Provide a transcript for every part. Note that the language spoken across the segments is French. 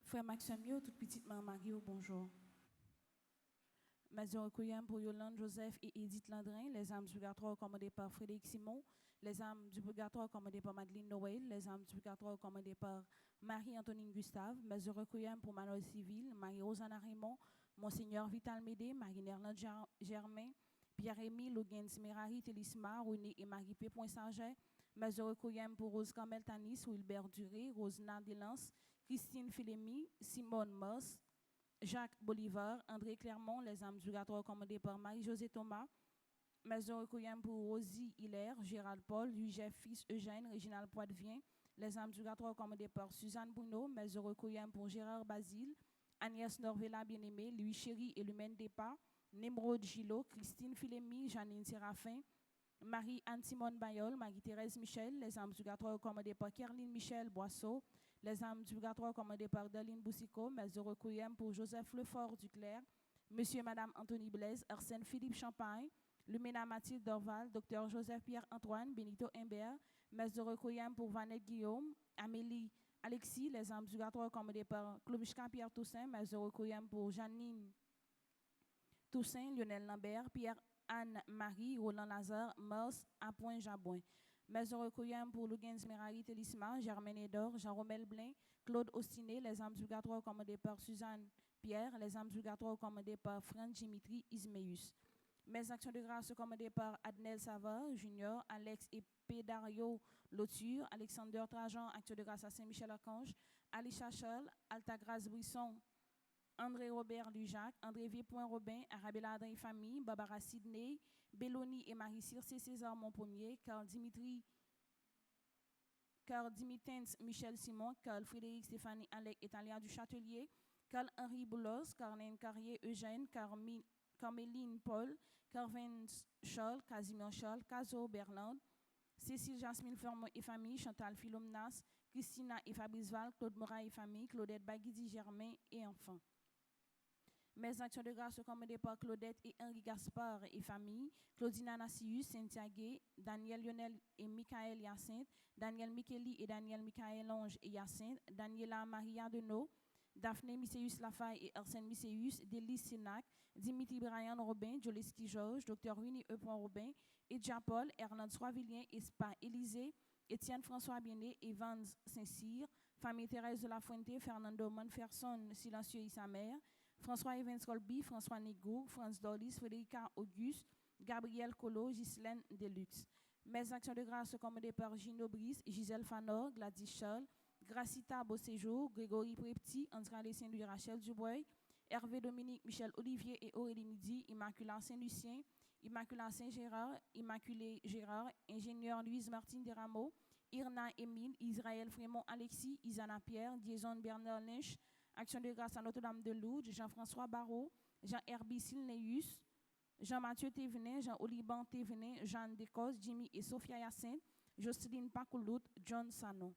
Frère Maxime, toute petite maman Mario, bonjour. Mazur Requiem pour Yolande, Joseph et Edith Landrin, les âmes du purgatoire commandées par Frédéric Simon, les âmes du purgatoire commandées par Madeleine Noël, les âmes du purgatoire commandées par Marie-Antonine Gustave, Mazur Requiem pour Manuel Civil, Marie-Rosanna Raymond, Monseigneur Vital Médé, Marie-Nerland Germain, Pierre-Émile Logens Merari, Télisma, René et Marie-P. Saint-Ger, Mazur Requiem pour Rose Kamel Tanis, Wilbert Duré, Rose Nadelance, Christine Philémy, Simone Moss, Jacques Bolivar, André Clermont, les âmes du purgatoire commandées par Marie-Josée Thomas, Maison Requiem pour Rosie Hilaire, Gérald Paul, Louis-Jeff Fils, Eugène, Réginald Poitvien, les âmes du purgatoire commandées par Suzanne Bruno, Maison Requiem pour Gérard Basile, Agnès Norvella Bien-Aimé, Louis Chéry et Lumène Despas, Nemrod Gillot, Christine Philémy, Janine Séraphin, Marie-Anne-Simone Bayol, Marie-Thérèse Michel, les âmes du purgatoire commandées par Kerline Michel Boisseau, les âmes du purgatoire commandées par Darlene Boussico, Maison Requiem pour Joseph Lefort Duclerc, Monsieur et Madame Anthony Blaise, Arsène Philippe Champagne, Lumena Mathilde Dorval, Dr Joseph Pierre-Antoine, Benito Imbert, Maison Requiem pour Vanette Guillaume, Amélie Alexis, les âmes du purgatoire commandées par Klobuchka Pierre Toussaint, Maison Requiem pour Janine Toussaint, Lionel Lambert, Pierre-Anne-Marie, Roland Lazare, Mars, Appoint Jabouin. Maison Requiem pour Lugens Merari Télisma, Germaine Edor, Jean-Romel Blin, Claude Ostiné, les âmes du purgatoire commandées par Suzanne Pierre, les âmes du purgatoire commandées par Franck Dimitri Ismeus. Mes actions de grâce commandées par Adnel Savard, Junior, Alex et Pédario Loture, Alexander Trajan, action de grâce à Saint-Michel-Archange, Ali Chachel, Altagrace Brisson, André Robert Lujac, André V. Robin, Arabella Adrien et famille, Barbara Sidney, Belloni et Marie-Circe César Montpremier, Carl Dimitens Michel Simon, Carl Frédéric Stéphanie Alec et Talia du Châtelier, Carl Henri Boulos, Carlin Carrier Eugène, Carméline Paul, Carvin Charles, Casimir Charles, Caso Berland, Cécile Jasmine Fermont et famille, Chantal Philomnas, Christina et Fabrice Val, Claude Morat et famille, Claudette Baguidi Germain et enfants. Mes actions de grâce commandées par Claudette et Henri Gaspard et famille, Claudina Nassius, Cynthia Gay, Daniel Lionel et Michael Hyacinthe, Daniel Micheli et Daniel Michael Lange et Hyacinthe, Daniela Maria Deneau, Daphné Misséus Lafaye et Arsène Misséus, Délice Sénac, Dimitri Brian Robin, Joleski Georges, Dr Winnie E. Robin, Edja Paul, Hernande Soivillien, Espa Élysée, Étienne François Bienet, Evans Saint-Cyr, famille Thérèse de la Fuente, Fernando Monferson, Silencieux et sa mère, François Evans Colby, François Négou, France Dolis, Frédérica Auguste, Gabriel Colo, Ghislaine Deluxe. Mes actions de grâce commandées par Gino Brice, Gisèle Fanor, Gladys Charles, Gracita Beauséjour, Grégory Prepti, André Saint-Louis, Rachel Dubois, Hervé Dominique, Michel Olivier et Aurélie Midi, Immaculée Saint-Lucien, Immaculée Saint-Gérard, Immaculée Gérard, ingénieur Louise Martine Desrameaux, Irna Émile, Israël Frémont Alexis, Isana Pierre, Diezon Bernard Lynch, Action de grâce à Notre-Dame de Lourdes, Jean-François Barrault, Jean-Herbie Silneus, Jean-Mathieu Thévenet, Jean-Oliban Thévenet, Jeanne Descos, Jimmy et Sophia Yacine, Jocelyne Pacoulout, John Sano.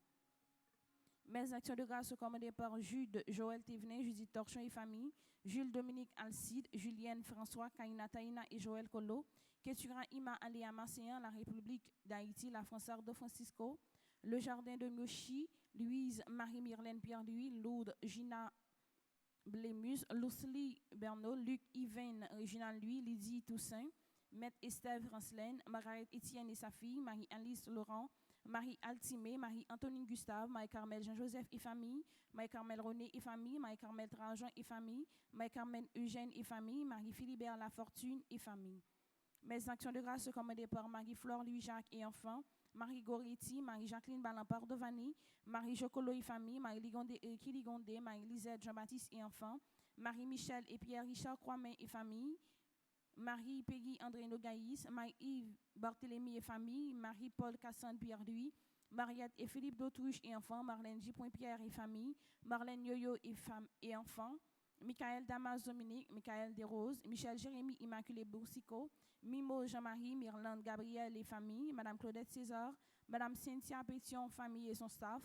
Mes actions de grâce sont commandées par Jude Joël Thévenet, Judith Torchon et famille, Jules Dominique Alcide, Julienne François, Kaina Taïna et Joël Colo, Ketura Ima Aléa Masséen, la République d'Haïti, la Française de Francisco, le Jardin de Miochi, Louise Marie-Myrlène Pierre-Louis, Lourdes Gina Blémus, Lucely Bernot, Luc Yvain Réginald Louis, Lydie Toussaint, Maître Estève Francelaine, Margaret Étienne et sa fille, Marie-Alice Laurent, Marie Altimé, Marie-Antonine Gustave, Marie-Carmel Jean-Joseph et famille, Marie-Carmel René et famille, Marie-Carmel Trajan et famille, Marie-Carmel Eugène et famille, Marie-Philibert Lafortune et famille. Mes actions de grâce sont commandées par Marie-Flore Louis-Jacques et enfants, Marie Goretti, Marie-Jacqueline Balampard Dovani, Marie Jocolo et famille, Marie Ligondé et Kiligondé, Marie-Lisette Jean-Baptiste et enfants, Marie-Michel et Pierre-Richard Croimet et famille, Marie-Peggy André Nogaïs, Marie-Yves Barthélemy et famille, Marie-Paul Cassandre Pierre-Louis, Mariette et Philippe d'Autruche et enfants, Marlène J. Pierre et famille, Marlène Yoyo et enfants, Michael Damas Dominique, Michael Desroses, Michel Jérémy Immaculé Boursicot, Mimo Jean-Marie, Myrlande Gabriel et famille, Madame Claudette César, Madame Cynthia Pétion, famille et son staff,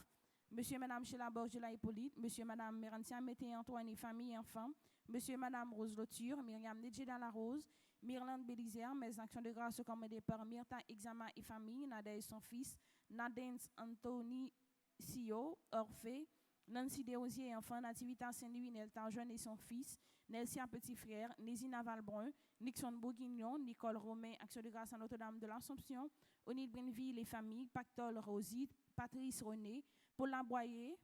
Monsieur et Madame Sheila Borgela Hippolyte, Monsieur et Madame Mérantia Mété Antoine et famille et enfants, Monsieur et Madame Rose Loture, Myriam Nedjeda La Rose, Myrlande Bélizière, mes actions de grâce sont commandées par Myrta Exama et famille, Nadège son fils, Nadens Anthony Sio, Orphée, Nancy Desrosiers et enfants, Nativita Saint-Louis, Nelta Jeune et son fils, Nelsia Petit Frère, Nésina Valbrun, Nixon Bourguignon, Nicole Romain, Action de grâce à Notre-Dame de l'Assomption, Onil Brinville et famille, Pactol Rosite, Patrice René, Paul Laboyer,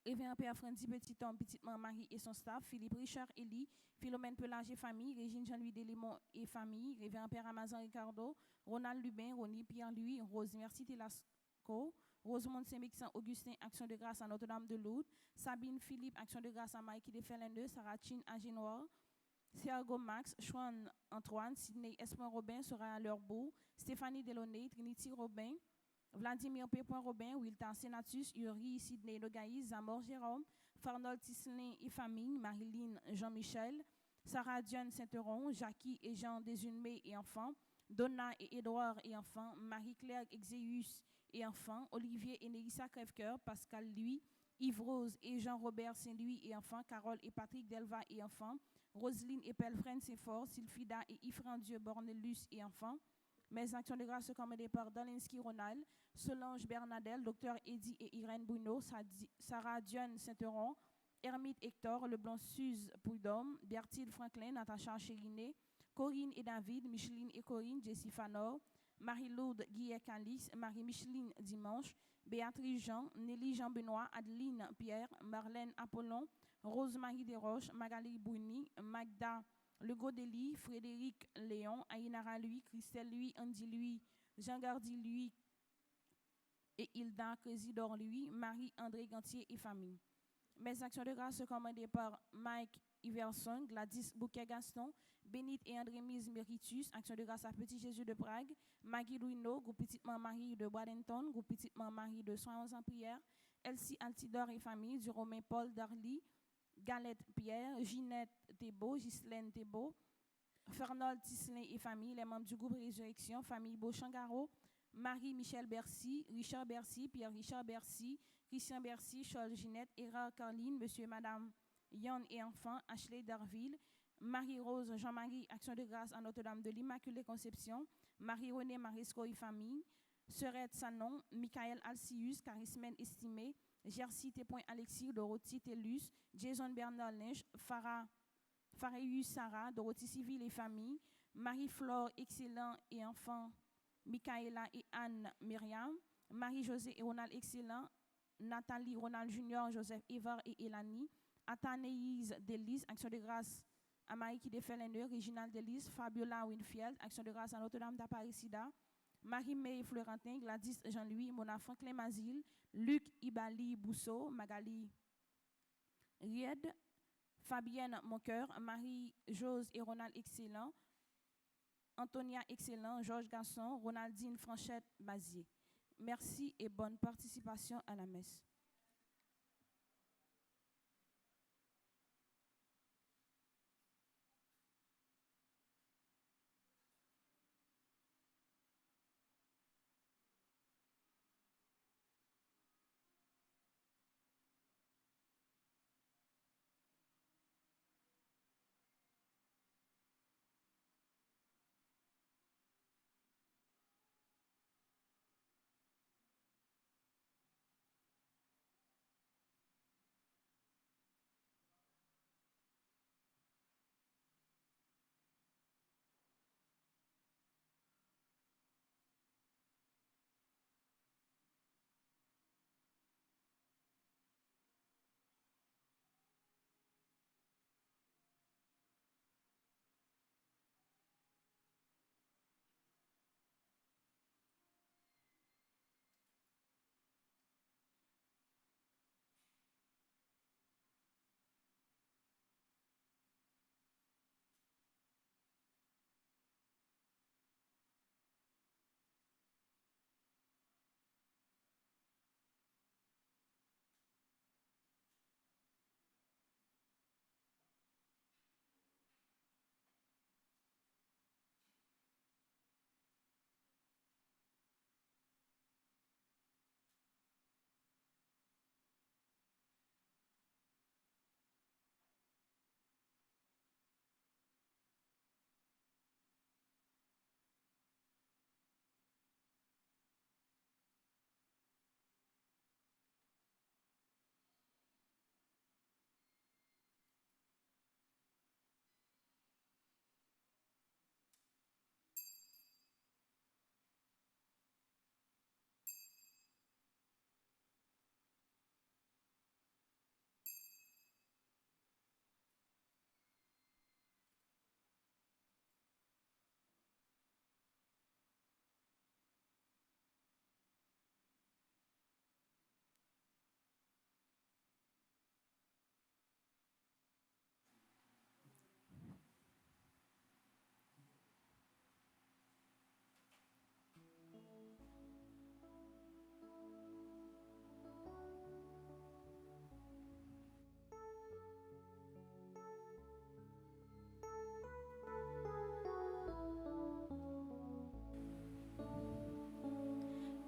Révérend Père Frandy Petit Homme, Petite Marie et son staff, Philippe Richard Elie, Philomène Pelage et famille, Régine Jean-Louis Delimont et famille, Révérend Père Amazon Ricardo, Ronald Lubin, Rony Pierre-Louis, Rose Merci Telasco, Rosemont Saint-Mixan Augustin, Action de grâce à Notre-Dame de Lourdes, Sabine Philippe, Action de grâce à Mikey Defelendeux, Sarah Chin Aginoir, Sergo Max, Chouan Antoine, Sidney Espoir Robin sera à leur bout, Stéphanie Delaunay, Trinity Robin, Vladimir P. Robin, Wilton Senatus, Yuri Sidney Nogaïs, Zamor Jérôme, Farnold Tisselin et famille, Marilyn Jean-Michel, Sarah Diane Saint-Euron, Jackie et Jean Desunmé et enfants, Donna et Édouard et enfants, Marie-Claire Exeus et enfants, Olivier et Nélissa Crèvecoeur, Pascal Louis, Yves Rose et Jean-Robert Saint-Louis et enfants, Carole et Patrick Delva et enfants, Roselyne et Pelfren Saint-Fort, Sylphida et Yfran Dieu Bornelus et enfants. Mes actions de grâce sont commandées par Dalinsky Ronald, Solange Bernadette, Dr Eddy et Irène Bruno, Sarah Diane Saint-Euron, Hermite Hector, Leblanc Suze Prudhomme, Bertille Franklin, Natacha Chériné, Corinne et David, Micheline et Corinne, Jessie Fanor, Marie-Lourdes Guillet Calix, Marie-Micheline Dimanche, Béatrice Jean, Nelly Jean-Benoît, Adeline Pierre, Marlène Apollon, Rose-Marie Desroches, Magali Bouni, Magda Legaudeli, Frédéric Léon, Aïnara Louis, Christelle Louis, Andy Louis, Jean-Gardy Louis et Hilda Crésidor Louis, Marie-André Gantier et famille. Mes actions de grâce sont commandées par Mike Iverson, Gladys Bouquet-Gaston, Bénite et André-Mise Méritus, Action de grâce à Petit Jésus de Prague, Maggie Louineau, Groupe Petite Marie de Bradenton, Groupe Petite Marie de Soins en prière, Elsie Altidor et famille, du Romain Paul Darly, Galette Pierre, Ginette Thébault, Ghislaine Thébault, Fernand Tisselin et famille, les membres du groupe Résurrection, famille Beauchangaro, Marie-Michel Bercy, Richard Bercy, Pierre-Richard Bercy, Christian Bercy, Charles Ginette, Erard Carline, Monsieur et Madame Yann et enfants, Ashley Darville, Marie-Rose, Jean-Marie, Action de grâce à Notre-Dame de l'Immaculée Conception, Marie-Renée Marisco et famille, Serette Sanon, Michael Alcius, Charismène Estimé, Gercy T. Alexis, Dorothy Tellus, Jason Bernard Lynch, Faréus Sarah, Dorothy Civil et famille, Marie-Flore Excellent et enfants, Michaela et Anne Myriam, Marie-Josée et Ronald Excellent, Nathalie Ronald Junior, Joseph Evar et Elani, Athanéise Delis, Action de grâce à Marie qui défait l'honneur, Réginald Delis, Fabiola Winfield, Action de grâce à Notre-Dame d'Aparecida, Marie-May Florentin, Gladys Jean-Louis, Mona Franklin Mazil, Luc Ibali Bousseau, Magali Ried, Fabienne Moncoeur, Marie-Jose et Ronald Excellent, Antonia Excellent, Georges Gasson, Ronaldine Franchette Bazier. Merci et bonne participation à la messe.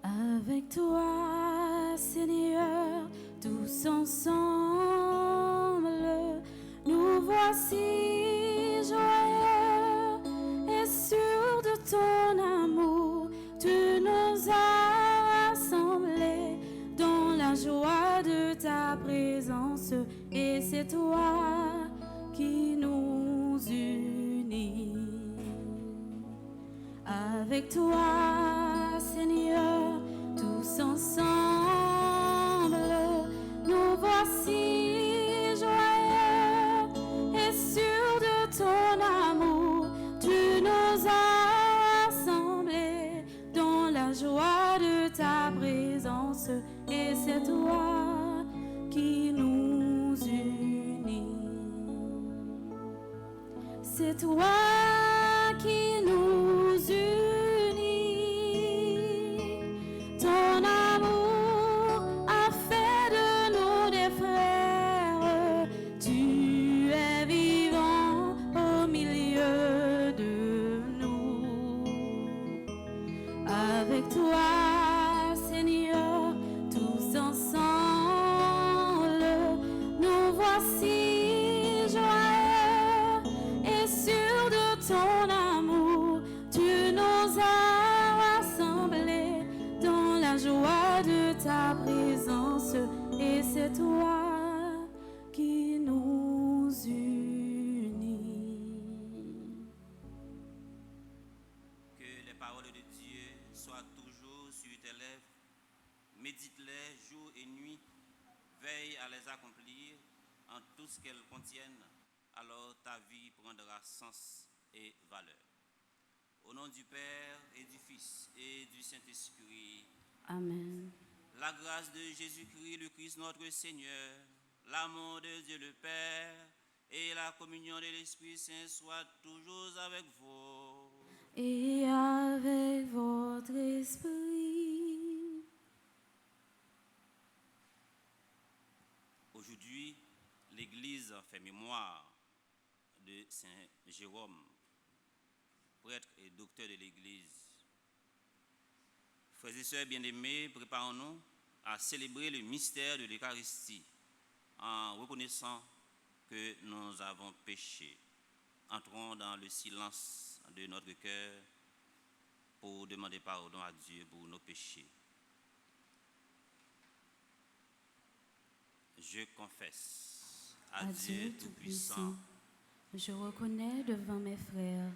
Avec toi, Seigneur, tous ensemble, nous voici joyeux et sûrs de ton amour. Tu nous as rassemblés dans la joie de ta présence, et c'est toi qui nous unit. Avec toi, Seigneur, tous ensemble, nous voici joyeux et sûrs de ton amour. Tu nous as rassemblés dans la joie de ta présence, et c'est toi qui nous unit. C'est toi qui nous unit. Ton amour a fait de nous des frères. Tu es vivant au milieu de nous. Avec toi, Seigneur, tous ensemble, nous voici joyeux et sûrs de ton amour. Tu nous as rassemblés dans la joie de ta présence, et c'est toi qui nous unit. Que les paroles de Dieu soient toujours sur tes lèvres. Médite-les jour et nuit. Veille à les accomplir en tout ce qu'elles contiennent. Alors ta vie prendra sens et valeur. Au nom du Père et du Fils et du Saint-Esprit. Amen. La grâce de Jésus-Christ, le Christ notre Seigneur, l'amour de Dieu le Père et la communion de l'Esprit Saint soit toujours avec vous. Et avec votre esprit. Aujourd'hui, l'Église fait mémoire de Saint Jérôme, prêtre et docteur de l'Église. Frères et sœurs bien-aimés, préparons-nous à célébrer le mystère de l'Eucharistie en reconnaissant que nous avons péché. Entrons dans le silence de notre cœur pour demander pardon à Dieu pour nos péchés. Je confesse à Dieu Tout-Puissant, je reconnais devant mes frères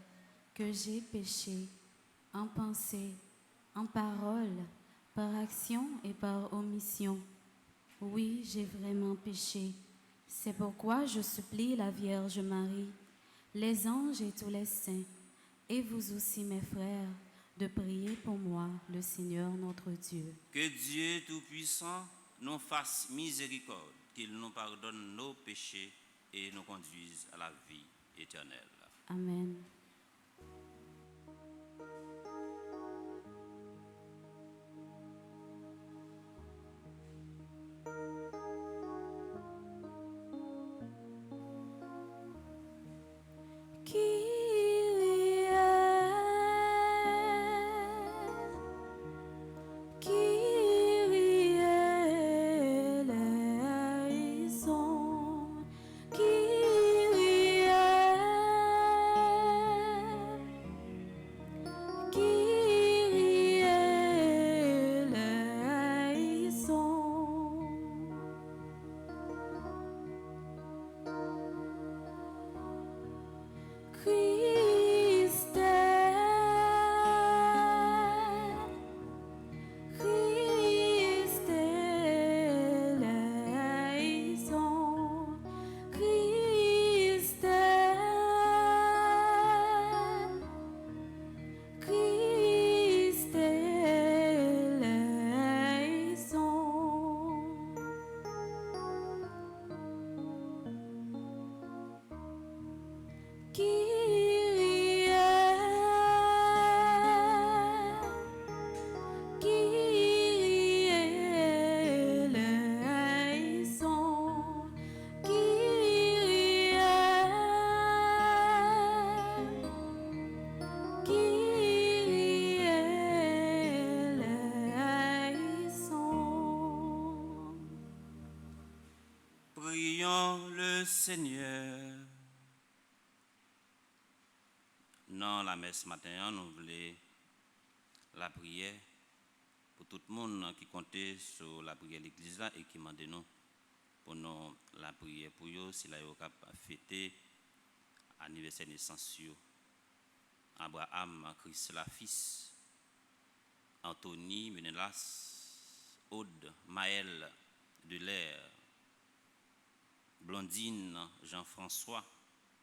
que j'ai péché en pensée, en parole, par action et par omission. Oui, j'ai vraiment péché. C'est pourquoi je supplie la Vierge Marie, les anges et tous les saints, et vous aussi mes frères, de prier pour moi, le Seigneur notre Dieu. Que Dieu Tout-Puissant nous fasse miséricorde, qu'il nous pardonne nos péchés et nous conduise à la vie éternelle. Amen. Prions le Seigneur. Dans la messe matin, nous voulons la prière pour tout le monde qui comptait sur la prière de l'église là et qui m'a demandé nous pour nous la prière pour eux si la yo capable fêter anniversaire de naissance Abraham Christ la fils, Anthony Menelas, Aude Maël Delaire, Blondine Jean-François,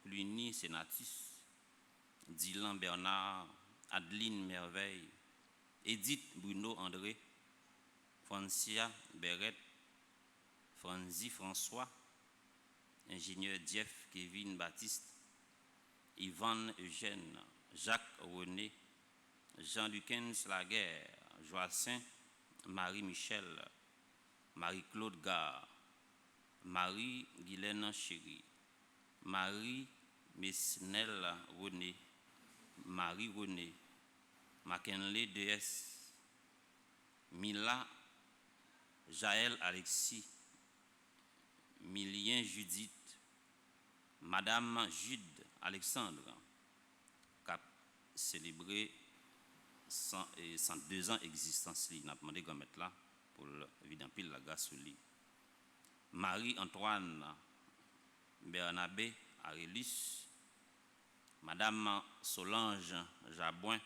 Cluny Sénatus, Dylan Bernard, Adeline Merveille, Edith Bruno André, Francia Beret, Franzi François, ingénieur Jeff Kevin Baptiste, Yvan Eugène, Jacques René, Jean-Luquin Slaguerre, Joacin, Marie-Michel, Marie-Claude Gare, Marie-Guylaine Chéri, Marie-Mesnel René, Marie-René, Mackenley DS, Mila, Jaël Alexis, Milien Judith, Madame Jude Alexandre, qui a célébré 102 ans d'existence. Il a demandé qu'on mette là pour évidemment pile la grâce sur lui. Marie-Antoine Bernabé Arélus, Madame Solange Jabouin,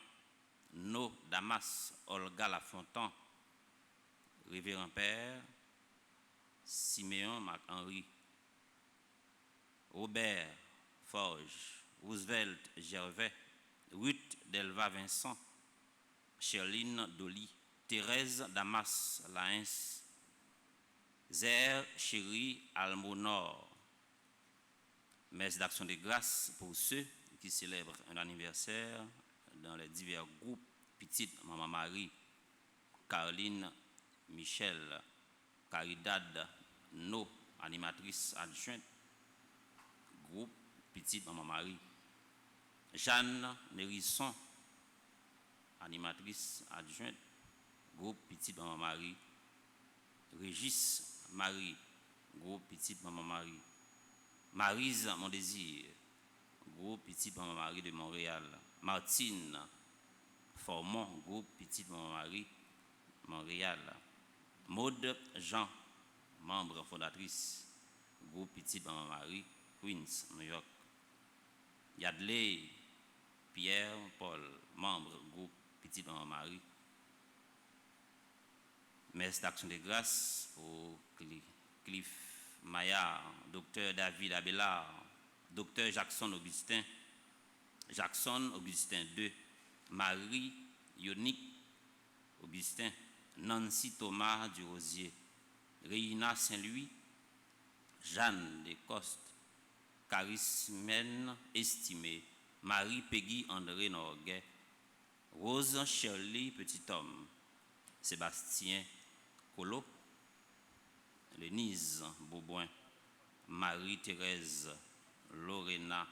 No Damas Olga Lafontaine, Révérend Père Siméon Marc-Henri, Robert Forge, Roosevelt Gervais, Ruth Delva Vincent, Sherline Dolly, Thérèse Damas Laens, Zer Chéri Almonor, Messe d'action de grâce pour ceux qui célèbrent un anniversaire dans les divers groupes. Petite Maman Marie, Caroline, Michel, Caridad, No, animatrice adjointe, groupe Petite Maman Marie. Jeanne Nérisson, animatrice adjointe, groupe Petite Maman Marie. Régis Marie, groupe Petite Maman Marie. Maryse Mon Désir, groupe Petite Maman Marie de Montréal. Martine Formont, groupe Petite Maman Marie, Montréal. Maude Jean, membre fondatrice, groupe Petite Maman Marie, Queens, New York. Yadley Pierre Paul, membre, groupe Petite Maman Marie. Messe d'action de grâce pour Cliff Maillard, docteur David Abelard, docteur Jackson Augustin II, Marie Yonique Augustin, Nancy Thomas du Rosier, Réina Saint-Louis, Jeanne Descostes, Carismène Estimé, Marie Peggy André Norguet, Rose Shirley Petit-Homme, Sébastien Colo, Lénise Beauboin, Marie-Thérèse Lorena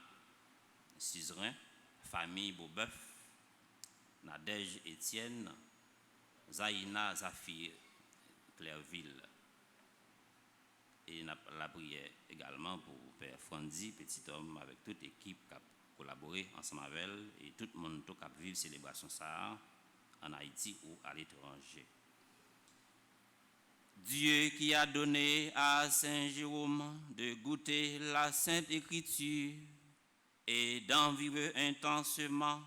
Cizerin, famille Beauboeuf, Nadège Étienne, Zaïna Zafir Clairville. Et la prière également pour Père Franzi, petit homme, avec toute l'équipe qui a collaboré ensemble avec elle et tout le monde qui a vécu célébration ça en Haïti ou à l'étranger. Dieu qui a donné à Saint Jérôme de goûter la Sainte Écriture et d'en vivre intensement,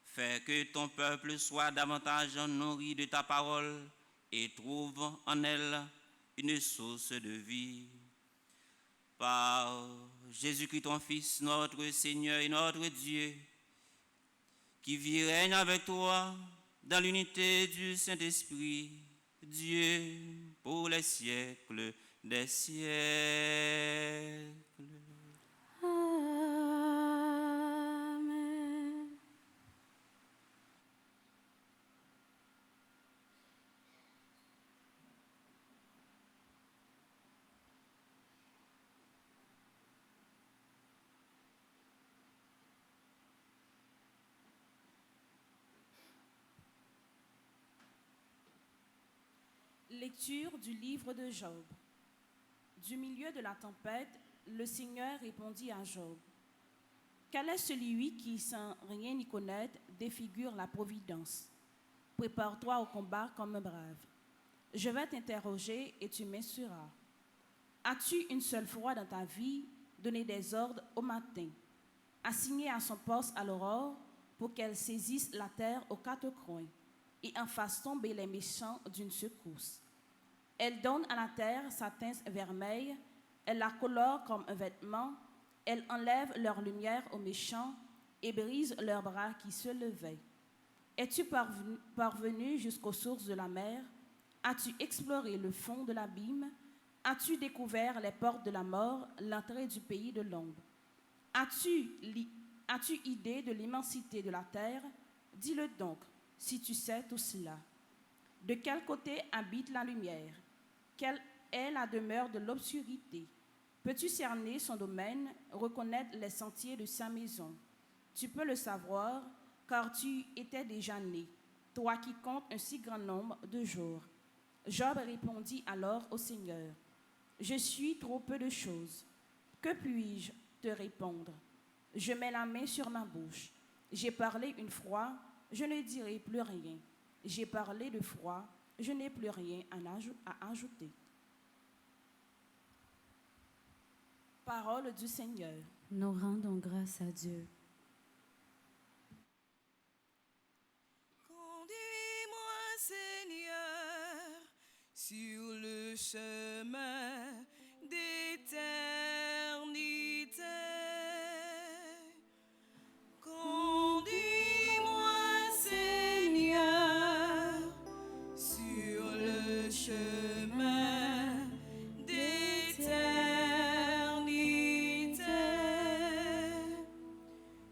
fait que ton peuple soit davantage nourri de ta parole et trouve en elle une source de vie. Par Jésus-Christ, ton Fils, notre Seigneur et notre Dieu, qui vit et règne avec toi dans l'unité du Saint-Esprit, Dieu, pour les siècles des siècles. Amen. Lecture du livre de Job. Du milieu de la tempête, le Seigneur répondit à Job. Quel est celui qui, sans rien y connaître, défigure la providence? Prépare-toi au combat comme un brave. Je vais t'interroger et tu m'instruiras. As-tu une seule fois dans ta vie donné des ordres au matin, assigné à son poste à l'aurore pour qu'elle saisisse la terre aux quatre coins et en fasse tomber les méchants d'une secousse? Elle donne à la terre sa teinte vermeille, elle la colore comme un vêtement, elle enlève leur lumière aux méchants et brise leurs bras qui se levaient. Es-tu parvenu jusqu'aux sources de la mer? As-tu exploré le fond de l'abîme? As-tu découvert les portes de la mort, l'entrée du pays de l'ombre? As-tu idée de l'immensité de la terre? Dis-le donc, si tu sais tout cela. De quel côté habite la lumière? Quelle est la demeure de l'obscurité? Peux-tu cerner son domaine, reconnaître les sentiers de sa maison? Tu peux le savoir, car tu étais déjà né, toi qui comptes un si grand nombre de jours. Job répondit alors au Seigneur, « Je suis trop peu de choses. Que puis-je te répondre? Je mets la main sur ma bouche. J'ai parlé une fois, je ne dirai plus rien. J'ai parlé deux fois, je n'ai plus rien à ajouter. » Parole du Seigneur. Nous rendons grâce à Dieu. Conduis-moi, Seigneur, sur le chemin d'éternité. Conduis-moi, Seigneur, sur le chemin d'éternité.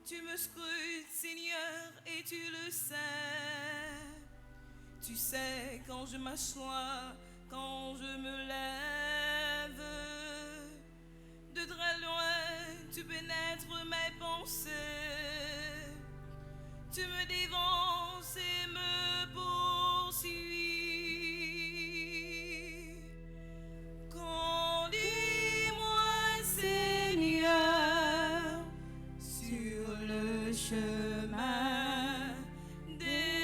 Tu me scrutes, Seigneur, et tu le sais. Tu sais quand je m'assois, quand je me lève. De très loin, tu pénètres mes pensées. Tu me dévances et me poursuis. Conduis-moi, Seigneur, sur le chemin d'éternité.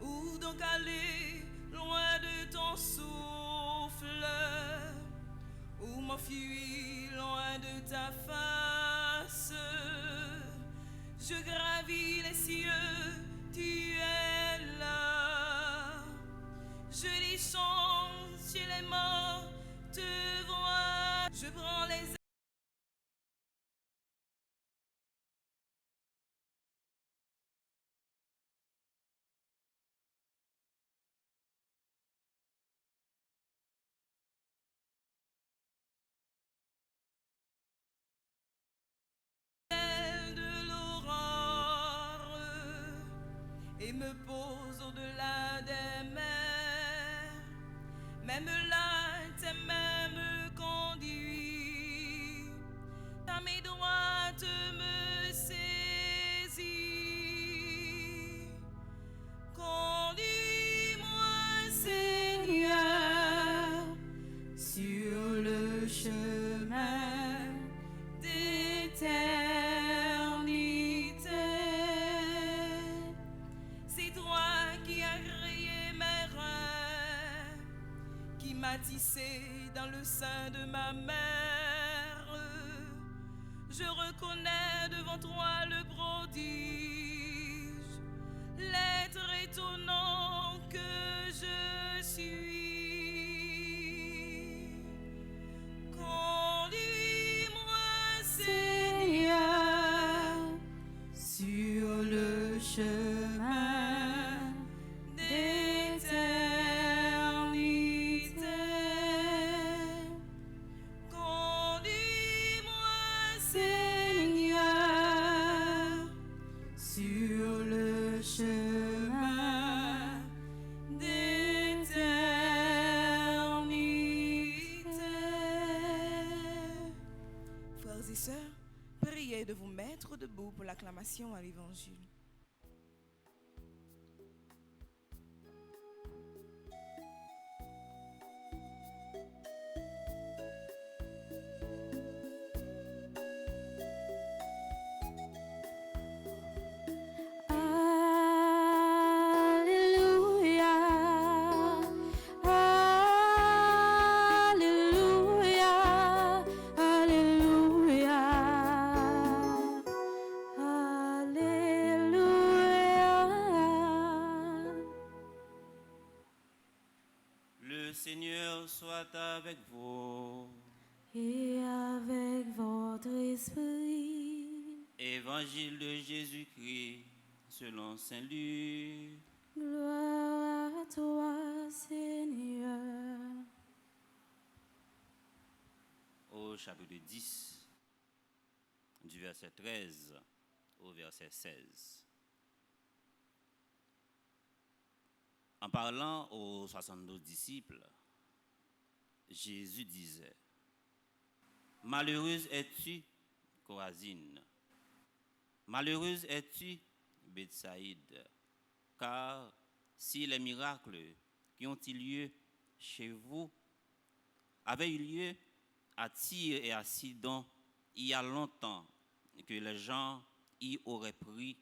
Où donc aller loin de ton souffle? Où m'enfuir loin de ta face? Je gravis les cieux, tu es là. Je descends chez les morts, te vois. Je prends les ailes de l'aurore et me pose au-delà des mers. Même là, tes mains me conduisent. Ta main droite me saisit. Conduis-moi, Seigneur, sur le chemin d'éternité. C'est toi qui as créé mes reins, qui m'as tissé dans le sein de ma mère. Je reconnais devant toi le prodige, l'être étonnant que je suis. Conduis-moi, Seigneur, sur le chemin d'éternité. Conduis-moi, Seigneur, sur le chemin d'éternité. Frères et sœurs, priez de vous mettre debout pour l'acclamation à l'Évangile. Le Seigneur soit avec vous. Et avec votre esprit, Évangile de Jésus-Christ selon Saint Luc. gloire à toi, Seigneur. Au chapitre 10, du verset 13 au verset 16. En parlant aux 72 disciples, Jésus disait: Malheureuse es-tu, Chorazine. Malheureuse es-tu, Bethsaïde. Car si les miracles qui ont eu lieu chez vous avaient eu lieu à Tyr et à Sidon il y a longtemps, que les gens y auraient pris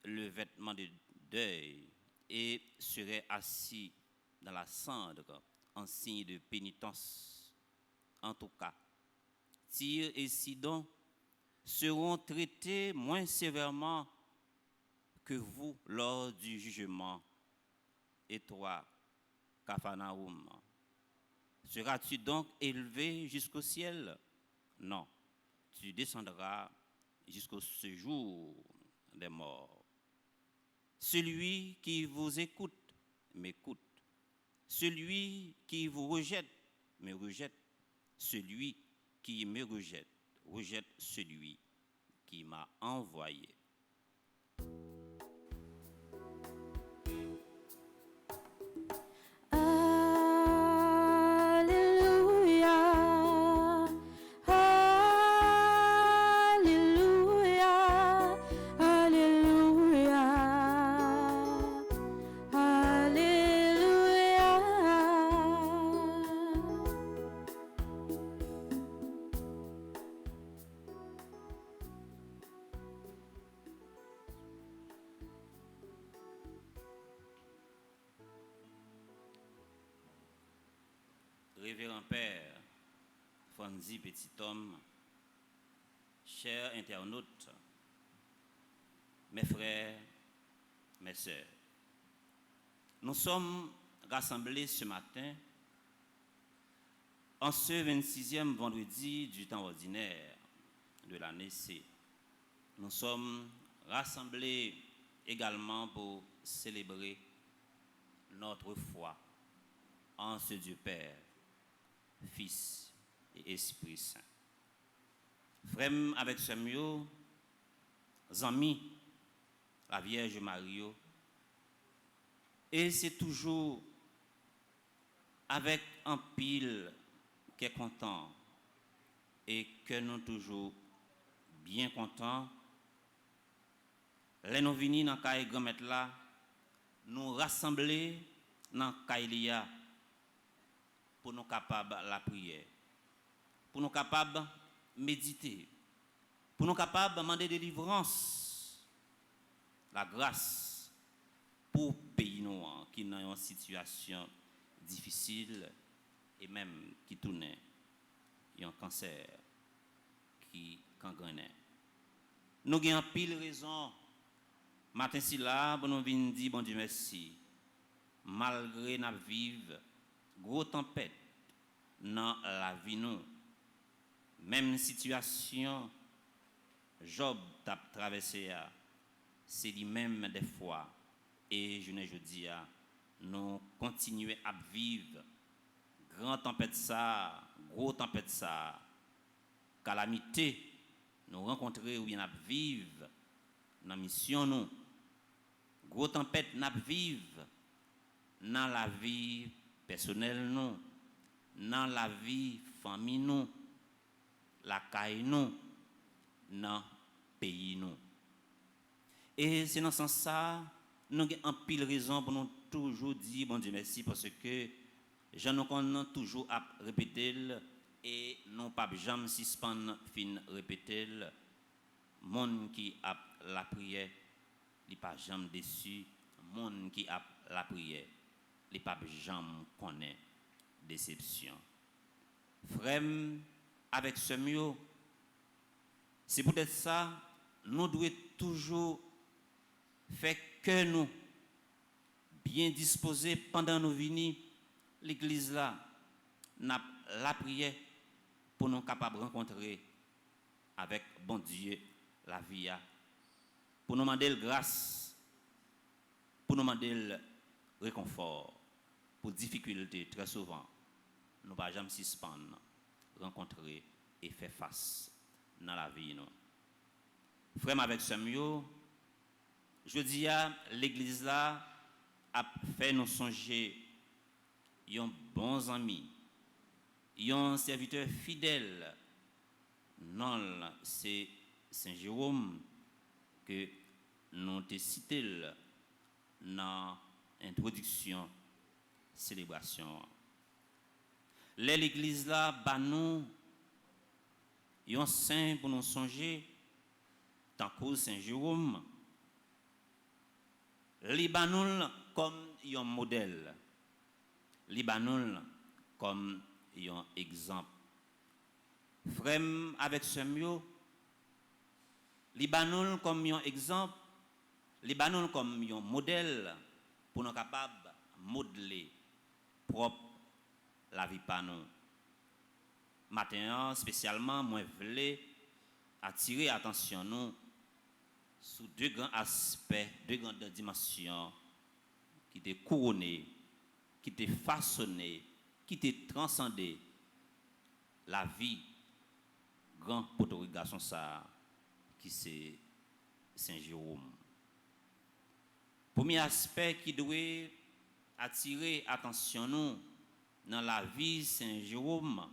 le vêtement de deuil et seraient assis dans la cendre en signe de pénitence. En tout cas, Tyr et Sidon seront traités moins sévèrement que vous lors du jugement. Et toi, Capharnaüm, seras-tu donc élevé jusqu'au ciel? Non, tu descendras jusqu'au séjour des morts. Celui qui vous écoute, m'écoute. Celui qui vous rejette, me rejette. celui qui me rejette, rejette celui qui m'a envoyé. Révérend Père Fonzi Petit Homme, chers internautes, mes frères, mes sœurs, nous sommes rassemblés ce matin en ce 26e vendredi du temps ordinaire de l'année C. Nous sommes rassemblés également pour célébrer notre foi en ce Dieu Père, Fils et Esprit Saint. Frères avec Samuel, amis, la Vierge Marie, et c'est toujours avec un pile qui est content et que nous toujours bien contents. Les nous venus dans le grand-maître là, nous rassembler dans Kailia pour nous capables la prière, pour nous capables méditer, pour nous capables demander délivrance, la grâce pour pays noirs qui sont en situation difficile et même qui tournent un cancer qui gangrène. Nous avons pile raison matin si là pour nous venir dire bon Dieu merci malgré nous vivre gros tempête dans la vie nous même situation Job t'a traversé c'est lui-même des fois et je ne dis nous continuer à vivre grand tempête ça gros tempête ça calamité nous rencontrer ou bien à vivre dans mission nous gros tempête n'a vivre dans la vie personnelle nous dans la vie famille nous la caille nous dans pays nous et c'est dans ce sens ça nous avons un pile raison pour nous toujours dire bon Dieu merci parce que j'en nous toujours à répéter et non pas jamais suspendre fin répéter monde qui a la prière il pas jamais déçu monde qui a la prière il pas jamais connaît déception frère avec ce mieux c'est peut-être ça nous devons toujours faire que nous bien disposés pendant nos venus l'église là n'a la prière pour nous capables de rencontrer avec bon Dieu la vie pour nous demander grâce pour nous demander le réconfort pour difficultés très souvent nous pas jamais suspendre rencontrer et faire face dans la vie nous frère avec Samuel je dis à l'église là a fait nous songer un bons amis un serviteur fidèle non c'est Saint Jérôme que nous te cité dans introduction célébration l'église là ba nous un saint pour nous songer tant que Saint Jérôme Libanon comme un modèle Libanon comme un exemple frère avec ce mieux Libanon comme un exemple Libanon comme un modèle pour nous capables modeler propre la vie par nous matin spécialement moi voulais attirer attention nous sur deux grands aspects deux grandes dimensions qui étaient couronnés qui étaient façonnés qui étaient transcendés la vie grand poteau garçon ça qui c'est Saint Jérôme. Premier aspect qui doit attirer attention nous dans la vie Saint Jérôme,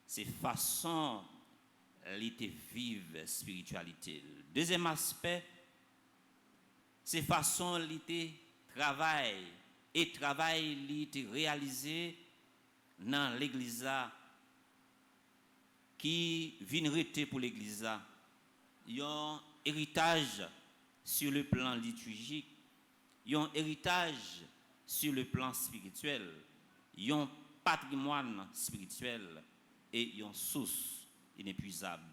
c'est façon l'été vive spiritualité. Deuxième aspect, c'est façon l'été travail et travail l'été réalisé dans l'église qui vient rester pour l'église. Il y a un héritage sur le plan liturgique, il y a un héritage sur le plan spirituel, il y a un patrimoine spirituel et il y a une source inépuisable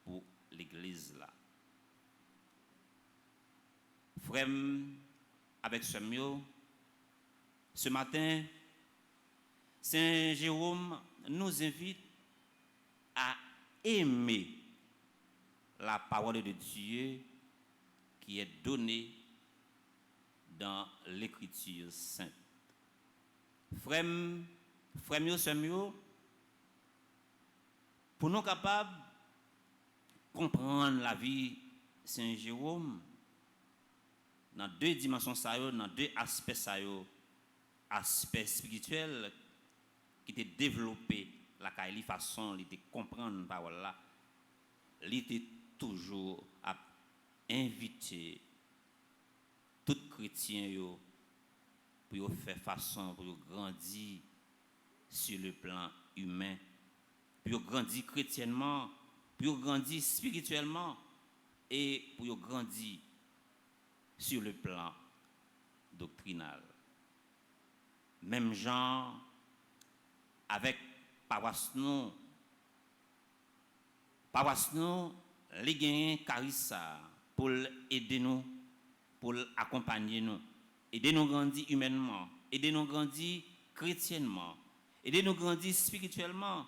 pour l'église là. Frère, avec ce matin, Saint Jérôme nous invite à aimer la parole de Dieu qui est donnée dans l'Écriture sainte. Frère, pour nous capables de comprendre la vie Saint Jérôme, dans deux dimensions, dans deux aspects, aspect spirituel qui était développé, la façon de comprendre la parole là, il était toujours à inviter tout chrétien pour faire façon, pour grandir sur le plan humain, pour grandir chrétiennement, pour grandir spirituellement et pour grandir sur le plan doctrinal. Même genre avec paroisse nous, les gagnants carissa pour aider nous, pour accompagner nous, aider nous grandir humainement, aider nous grandir chrétiennement, aider nous grandir spirituellement,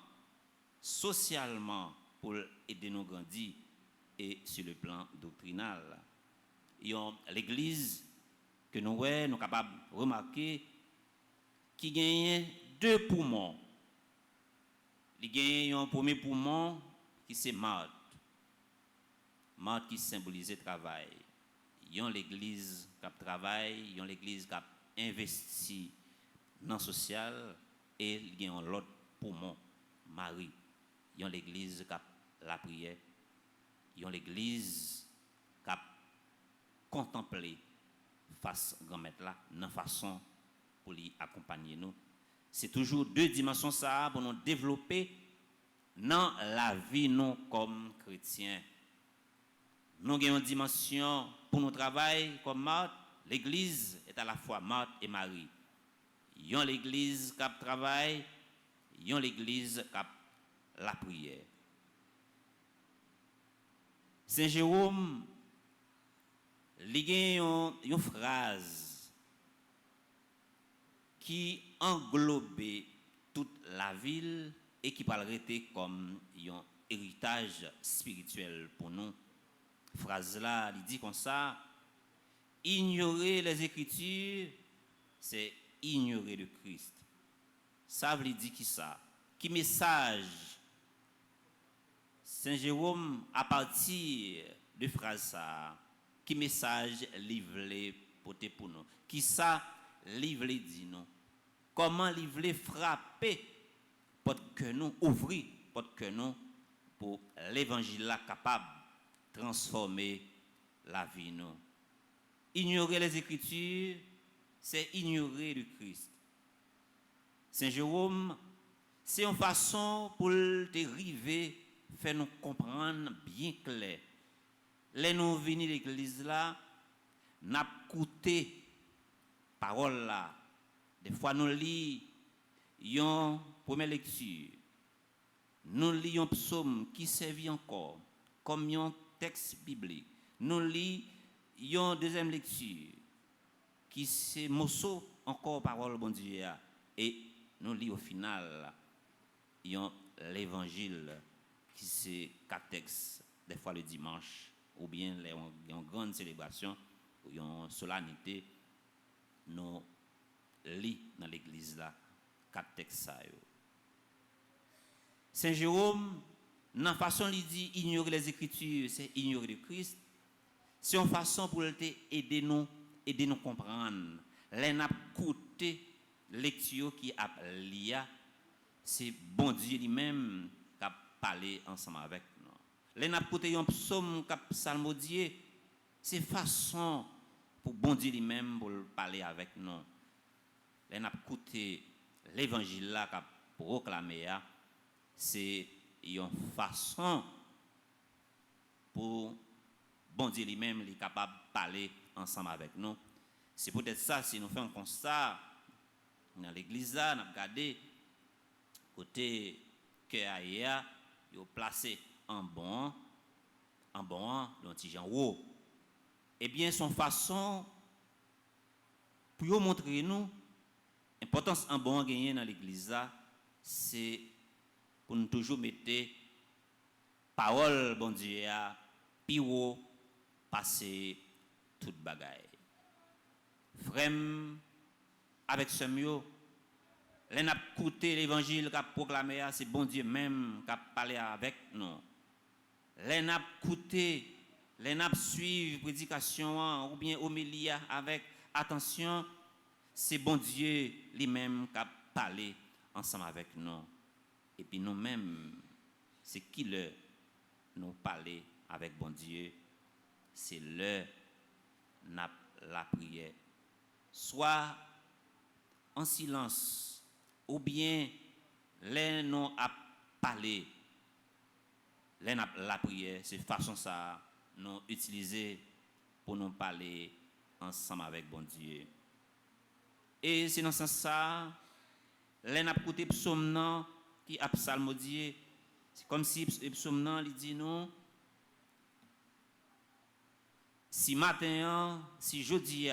socialement, pour aider nous grandir et sur le plan doctrinal. L'église que nous sommes capables de remarquer qui gagne deux poumons. Il gagne un premier poumon qui c'est Marthe. Marthe qui symbolise le travail. Il y a l'église qui travaille, il y a l'église qui investit dans le social et il y a l'autre poumon, Marie. Il y a l'église qui la prière. Il y a l'église qui contempler face à grand-maître là, dans façon pour lui accompagner nous. C'est toujours deux dimensions ça pour nous développer dans la vie nous comme chrétiens. Nous avons une dimension pour nous travailler comme Marthe. L'église est à la fois Marthe et Marie. Il y a l'église qui travaille, il y a l'église qui la prière. Saint Jérôme, il y a une phrase qui englobe toute la ville et qui parle comme un héritage spirituel pour nous. Phrase là, il dit comme ça: ignorer les Écritures, c'est ignorer le Christ. Ça veut dire qui ça? Qui message Saint Jérôme à partir de phrase ça? Qui message livré pour nous? Qui ça livré dit nous? Comment livré frapper pour que nous ouvrir, pour que nous pour l'évangile là capable de transformer la vie nous. Ignorer les Écritures, c'est ignorer le Christ. Saint Jérôme, c'est une façon pour dériver, faire nous comprendre bien clair. Les nous venus l'église là, n'a écouté parole là. Des fois nous lisons une première lecture. Nous lisons un psaume qui servit encore comme un texte biblique. Nous lisons une deuxième lecture qui c'est morceau encore parole bon Dieu et nous lisons au final l'évangile qui c'est quatre textes des fois le dimanche ou bien une grande célébration ou une solennité nous lisons dans l'église là quatre textes ça. Saint Jérôme, dans la façon il dit ignorer les Écritures, c'est ignorer le Christ. C'est une façon pour aider nous comprendre. Les n'a coûté lecture qui a lia, c'est bon Dieu lui-même qui a parlé ensemble avec nous. Les n'a coûté un psaume qui a psalmodié, c'est façon pour bon Dieu lui-même pour parler avec nous. Les n'a coûté l'évangile là qui a proclamé, c'est une façon pour bon Dieu lui-même est capable de parler ensemble avec nous. C'est peut-être ça, si nous faisons un constat dans l'église, là, nous avons regardé côté que Aïa, il est placé en bon, dans petit en haut. Eh bien, son façon pour montrer nous l'importance en bon gagner dans l'église, là, c'est pour nous toujours mettre parole bon Dieu à piro passer toute bagaille. Frère avec ce mieux, les n'a écouté l'évangile qu'a proclamé, c'est bon Dieu même qui a parlé avec nous. Les n'a écouté, les n'a suivre prédication ou bien homélie avec attention, c'est bon Dieu lui-même qui a parlé ensemble avec nous. Et puis nous-mêmes, c'est qui le nous parler avec bon Dieu, c'est la prière. Soit en silence, ou bien les nous à parler, la prière, c'est façon ça nous utiliser pour nous parler ensemble avec bon Dieu. Et c'est dans ce sens ça, les n'a écouté psaume qui a psalmodié, c'est comme si psaume il dit nous, si matin, si jeudi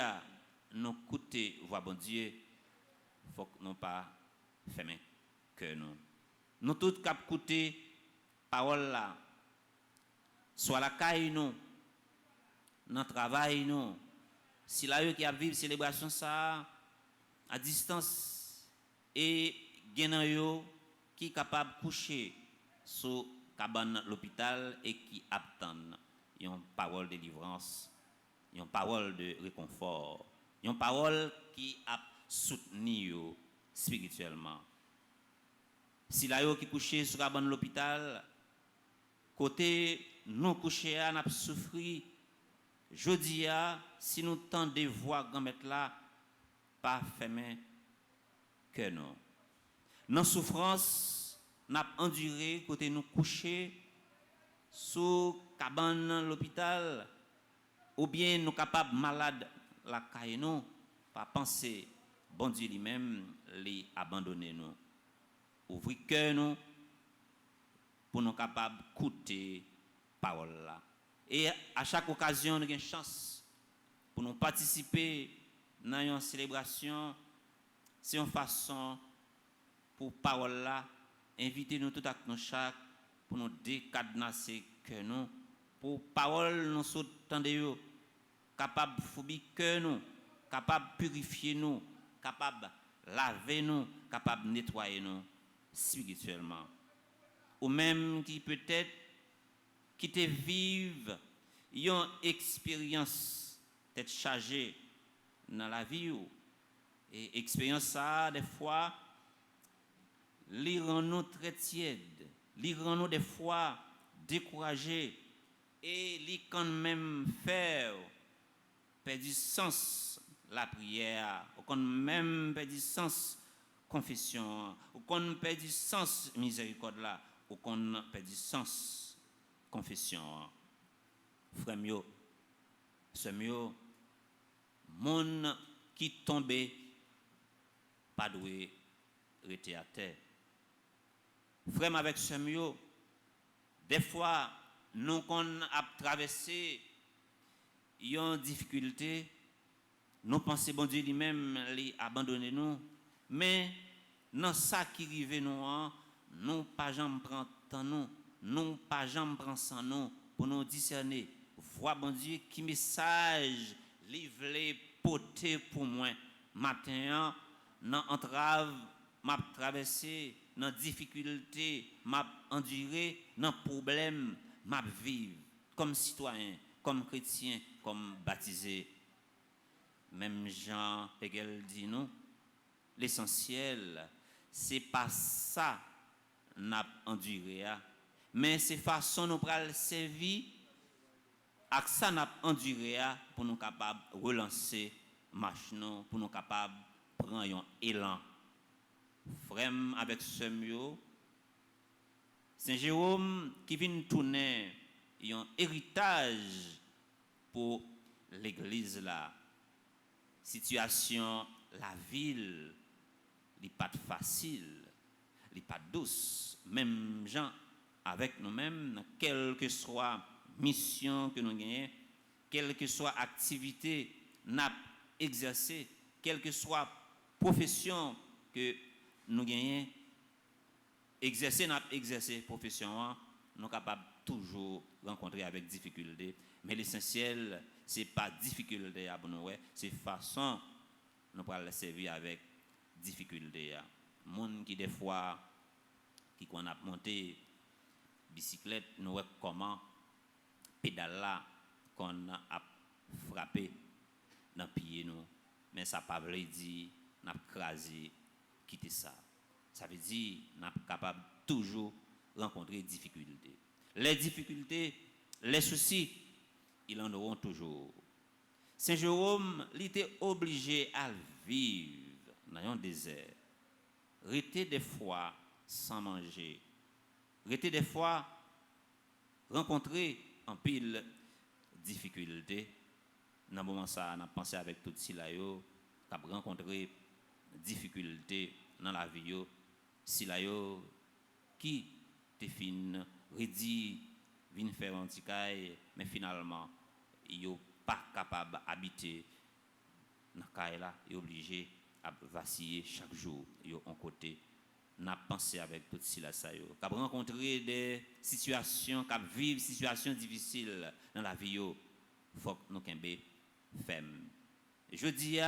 nous écouter voix bon Dieu, faut que nous pas fermer que nous. Nous tous cap écouter parole là. Soit la caille nous, dans travail nous. Si là qui a vivre célébration ça à distance et gen yo qui capable coucher sur cabane l'hôpital et qui attend une parole de délivrance, une parole de réconfort, une parole qui a soutenu spirituellement. Si la yo qui couché sur la bonne l'hôpital, côté nous couché à n'a souffri, jodi a si nous tendez voix grand mettre là, pas fermer que nous. Nos souffrances n'a enduré côté nous couché sous cabane l'hôpital ou bien nous capables malades la caille nous pas penser bon Dieu lui-même les abandonner nous ouvrir cœur nous pour nous capables écouter parole là et à chaque occasion nous avons une chance pour nous participer dans une célébration. C'est une façon pour parole là inviter nous tout à nous chaque pour nous décadenasser que nous pour parole nous s'entendre capable foubi que nous capable purifier nous capable laver nous capable nettoyer nous spirituellement ou même qui peut-être qui te vive une expérience d'être chargé dans la vie et expérience ça des fois li rend nous très tiède, li rend nous des fois découragés et li quand même faire perdre sens la prière, ou quand même perdre sens confession, ou quand perdre sens miséricorde là, ou quand perdre sens confession. Frère mieux, c'est mieux mon qui tombé pas doué rester à terre. Frère avec ce mieux, des fois nous qu'on a traversé une difficulté, nous pensons bon Dieu lui-même les abandonner nous, mais dans ça qui arrive nous pas jamais prendre temps nous pas jamais prendre sans nous pour nous discerner voir bon Dieu qui message livré porter pour moi matin dans entrave m'a traversé dans difficulté, m'a enduré, dans problème, m'a vivre comme citoyen, comme chrétien, comme baptisé. Même Jean Pegel dit nous, l'essentiel, c'est pas ça n'a enduré, mais c'est façon nous pral servir avec ça n'a enduré pour nous capable relancer marche nous, pour nous capable prendre un élan. Frère avec ce mieux, Saint Jérôme qui vient tourner un héritage pour l'église là. Situation la ville n'est pas facile, n'est pas douce. Même gens avec nous-mêmes, quelle que soit mission que nous gagnons, quelle que soit activité n'a exercée, quelle que soit profession que nous gagnons, exercer profession, nous sommes capables toujours rencontrer avec difficulté. Mais l'essentiel, ce n'est pas difficulté à nous, c'est façon nous pourrons le servir avec difficulté. Monde qui des fois qui qu'on a monté bicyclette, nous voyons comment pédale là qu'on a frappé dans pied nous, mais ça pas veut dire n'a crasé quitter ça. Ça veut dire n'a capable toujours rencontrer difficultés. Les difficultés, les soucis, ils en auront toujours. Saint Jérôme, il était obligé à vivre dans un désert. Rester des fois sans manger. Rester des fois rencontrer en pile difficulté. Dans le moment ça, on a pensé avec tout cela, on a rencontré difficulté dans la vie, cela qui te fin redit vient faire un petit caille, mais finalement yo pas capable d'habiter dans caille là, est obligé à vaciller chaque jour yo en côté. N'a pensé avec tout cela ça yo, qu'a rencontrer des situations, qu'a vivre situations difficiles dans la vie yo, faut que nous kembe ferme. Je dis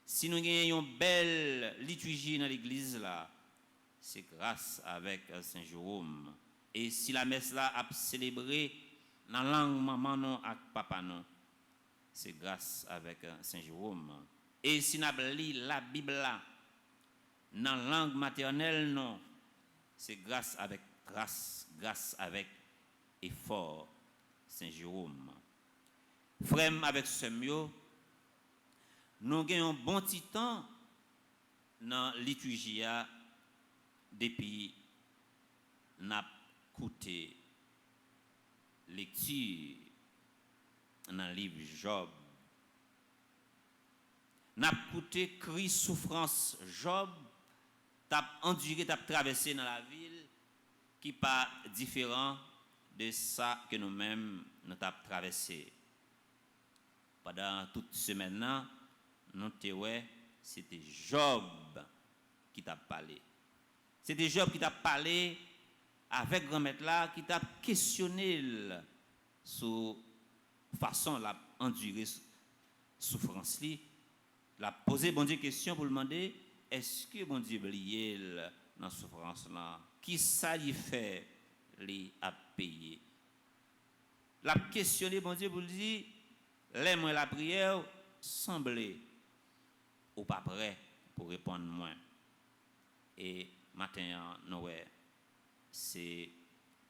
si nous gagnons une belle liturgie dans l'église là, c'est grâce avec Saint Jérôme. Et si la messe là a célébré dans la langue maman non et papa non, c'est grâce avec Saint Jérôme. Et si nous lit la Bible là dans la langue maternelle non, c'est grâce avec effort Saint Jérôme. Frère avec ce mieux, nous gagnons un bon petit temps dans la liturgie depuis n'a écouté lecture dans le livre Job. N'a écouté cri souffrance Job, t'a enduré, t'a traversé dans la ville qui pas différent de ça que nous-mêmes nous t'a traversé. Pendant toute semaine là, nous c'était Job qui t'a parlé. C'était Job qui t'a parlé avec grand-maître là, qui t'a questionné sur façon la endurer souffrance li, la poser bon Dieu question pour demander est-ce que bon Dieu lié dans souffrance là, qui ça y fait li a payer. La questionner bon Dieu pour dire les moi la prière semblait ou pas prêt pour répondre moins. Et matin nous c'est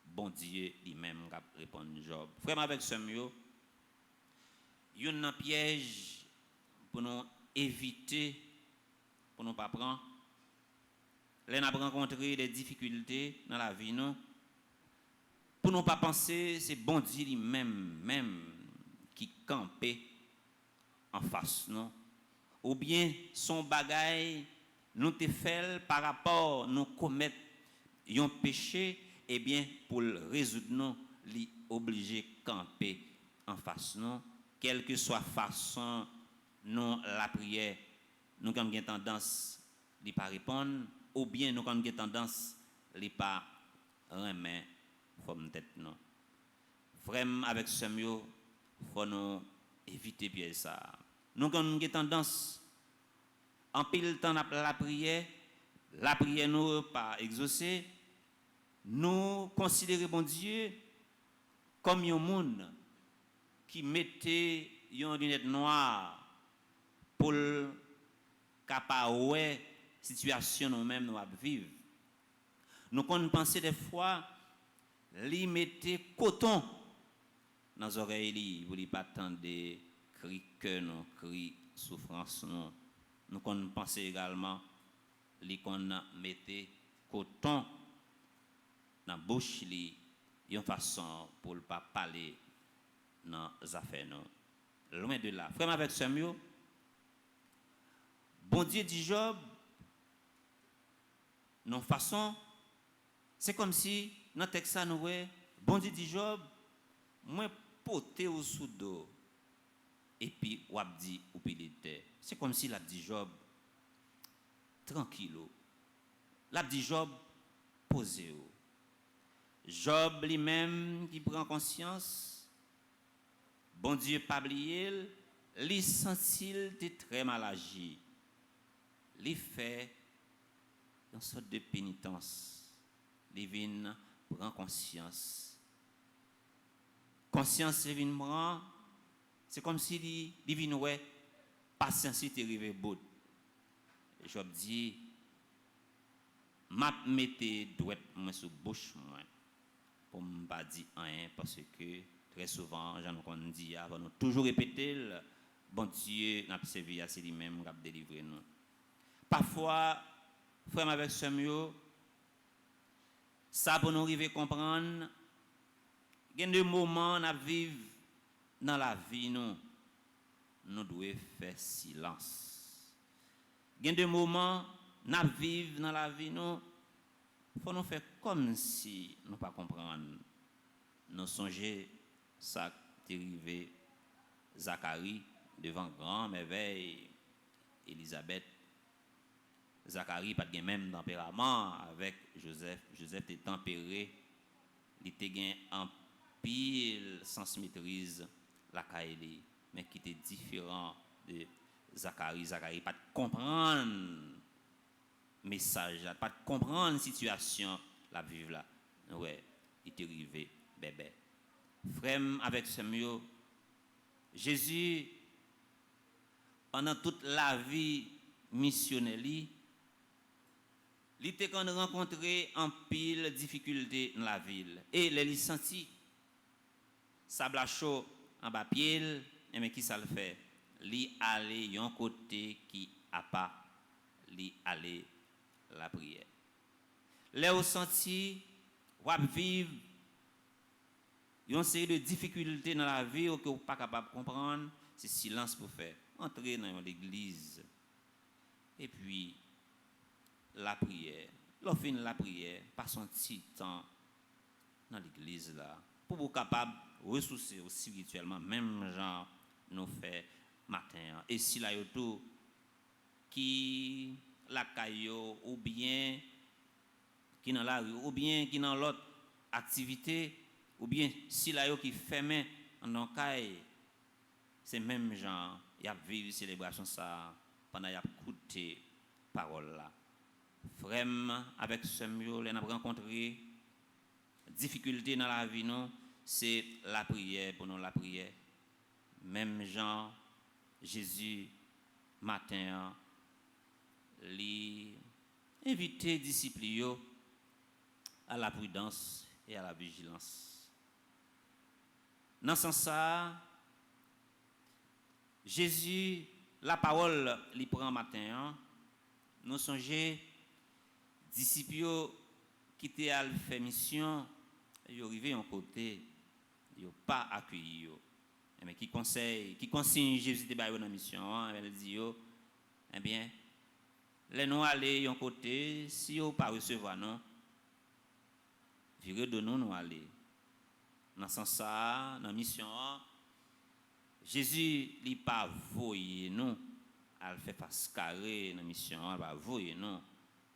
bon Dieu lui-même qui répond Job. Frère avec ce mieux, il y a un piège pour nous éviter, pour nous pas prendre. Là nous rencontré des difficultés dans la vie nous. Pour nous pas penser c'est bon Dieu lui-même qui campait en face nous. Ou bien son bagaille nous te fait par rapport nous commettre un péché, et bien pour le résoudre nous li obligé camper en face nous, quelle que soit façon nous la prière nous comme une tendance de pas répondre, ou bien nous comme une tendance de pas remettre comme tête non. Vraiment avec ce mieux faut nous éviter piège ça. Nous comme une tendance en pile temps la prière la prière nous pas exaucée, nous considérons bon Dieu comme un monde qui mettait une lunette noire pour capable la situation nous-mêmes nous vivre. Nous pensons des fois, li mettait coton dans les oreilles, vous ne pas attendre cri cœur, cri souffrance. Nous pensons également, li qu'on mettait coton dans la bouche, une façon pour ne pas parler dans les affaires. Loin de là. Frère avec Samuel, bon Dieu dit Job, non façon, c'est comme si dans le texte, nous voyons, bon Dieu dit Job, moi poté au sous d'eau, et puis ou dit ou pilité. C'est comme si l'a dit Job, tranquille. L'a dit Job, posé. Job lui-même qui prend conscience, bon Dieu pas oublié, lui sentit très mal agi. Lui fait une sorte de pénitence. Lui vient prend conscience. Conscience vient prend, c'est comme si lui vient ouais, patience est arrivé bout. Job dit, m'a mette douette moi sous bouche moi pour me pas dire rien parce que très souvent j'en qu'on dit avant nous toujours répéter bon Dieu n'a servi à c'est lui-même qui a délivré nous. Parfois frère avec Samuel ça pour nous arriver comprendre il y a des moments à vivre dans la vie nous devons faire silence. Il y a des moments à vivre dans la vie nous faut nous faire comme si nous pas comprendre. Nous songer ça dérivé Zacharie devant grand merveille Élisabeth. Zacharie pas de même tempérament avec Joseph. Joseph était tempéré, il était gain en pile sans maîtrise la Kaeli, mais qui était différent de Zacharie. Zacharie pas de comprendre message, pas de comprendre situation la vivre là. Ouais, il est arrivé bébé. Frère avec Samuel, Jésus pendant toute la vie missionnelle, il était rencontré en pile difficulté dans la ville et les senti sable chaud en bas pied, mais qui ça le fait? Li aller yon côté qui a pas li aller la prière. Les au senti ou vivre une série de difficultés dans la vie que vous pas capable de comprendre, c'est silence pour faire. Entrer dans l'église et puis la prière. L'offre la prière, passe un petit temps dans l'église là pour vous capable ressourcer spirituellement même genre nous fait matin et si là tout qui la caillou ou bien qui dans la rue ou bien qui dans l'autre activité ou bien si là qui fermé en caille c'est même genre y a vivre célébration ça pendant y a écouté parole là frère avec Samuel on a rencontré difficulté dans la vie non c'est la prière pour nous la prière même Jean Jésus matin li inviter disciples à la prudence et à la vigilance. Dans ce sens ça Jésus la parole li prend matin nous songer disciples qui étaient à faire mission ils arrivé en côté ils pas accueilli mais qui conseille qui consigne Jésus de ba dans la mission elle dit yo eh bien les nous aller en côté si yo pas recevoir non virez de nous aller dans sens ça dans mission Jésus li pas voyer nous à faire face carré dans mission va voyer nous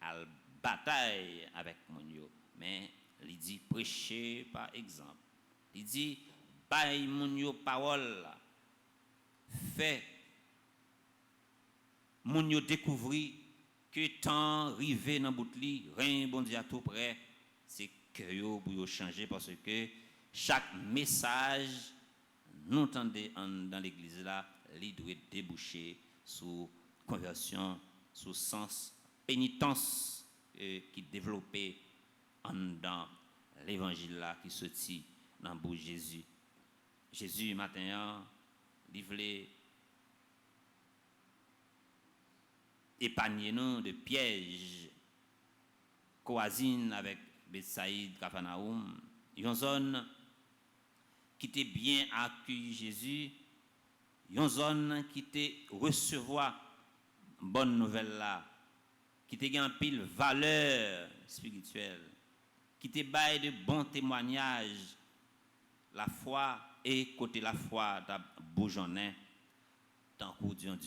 à bataille avec mon yo mais il dit prêcher par exemple il dit bay mon yo parole fait mon yo découvrir que tant rivé dans bout li, rien bon Dieu à tout près, c'est que yo pour yo changer parce que chaque message nous entendez dans l'église là, il doit déboucher sur conversion, sur sens pénitence qui développé dans l'évangile là qui sortit dans bouche Jésus. Jésus matin il voulait épargner nous de pièges Chorazine avec Bethsaïde, Capharnaüm, une zone qui était bien accueilli Jésus, une zone qui était recevoir bonne nouvelle là, qui était en pile valeur spirituelle, qui était bail de bons témoignages, la foi et côté la foi d'un bourgeonnet, tant coup Dion.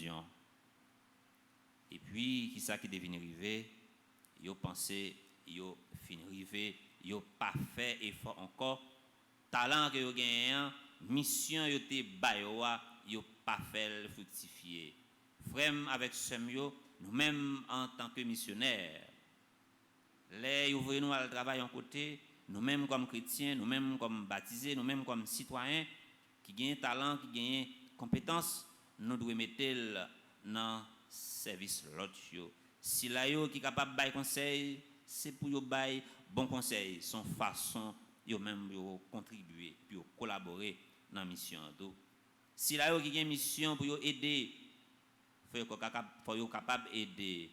Et puis, qui ça qui devine arriver, yo pensé, yo fin arrivé, yo pas fait effort encore, talent que yo gagné, mission yo te bayoa, yo pas fait fructifier. Frère avec semyo, nous-mêmes en tant que missionnaires, les yo voyez nous à travail en côté, nous-mêmes comme chrétiens, nous-mêmes comme baptisés, nous-mêmes comme citoyens qui gagnent talent, qui gagnent compétences, nous devons mettre dans service l'autre. Si là yo qui capable bail conseil, c'est pour yo bail bon conseil, son façon yo même yo contribuer puis yo collaborer dans mission do. Si là yo qui gagne mission pour yo aider, faut yo capable aider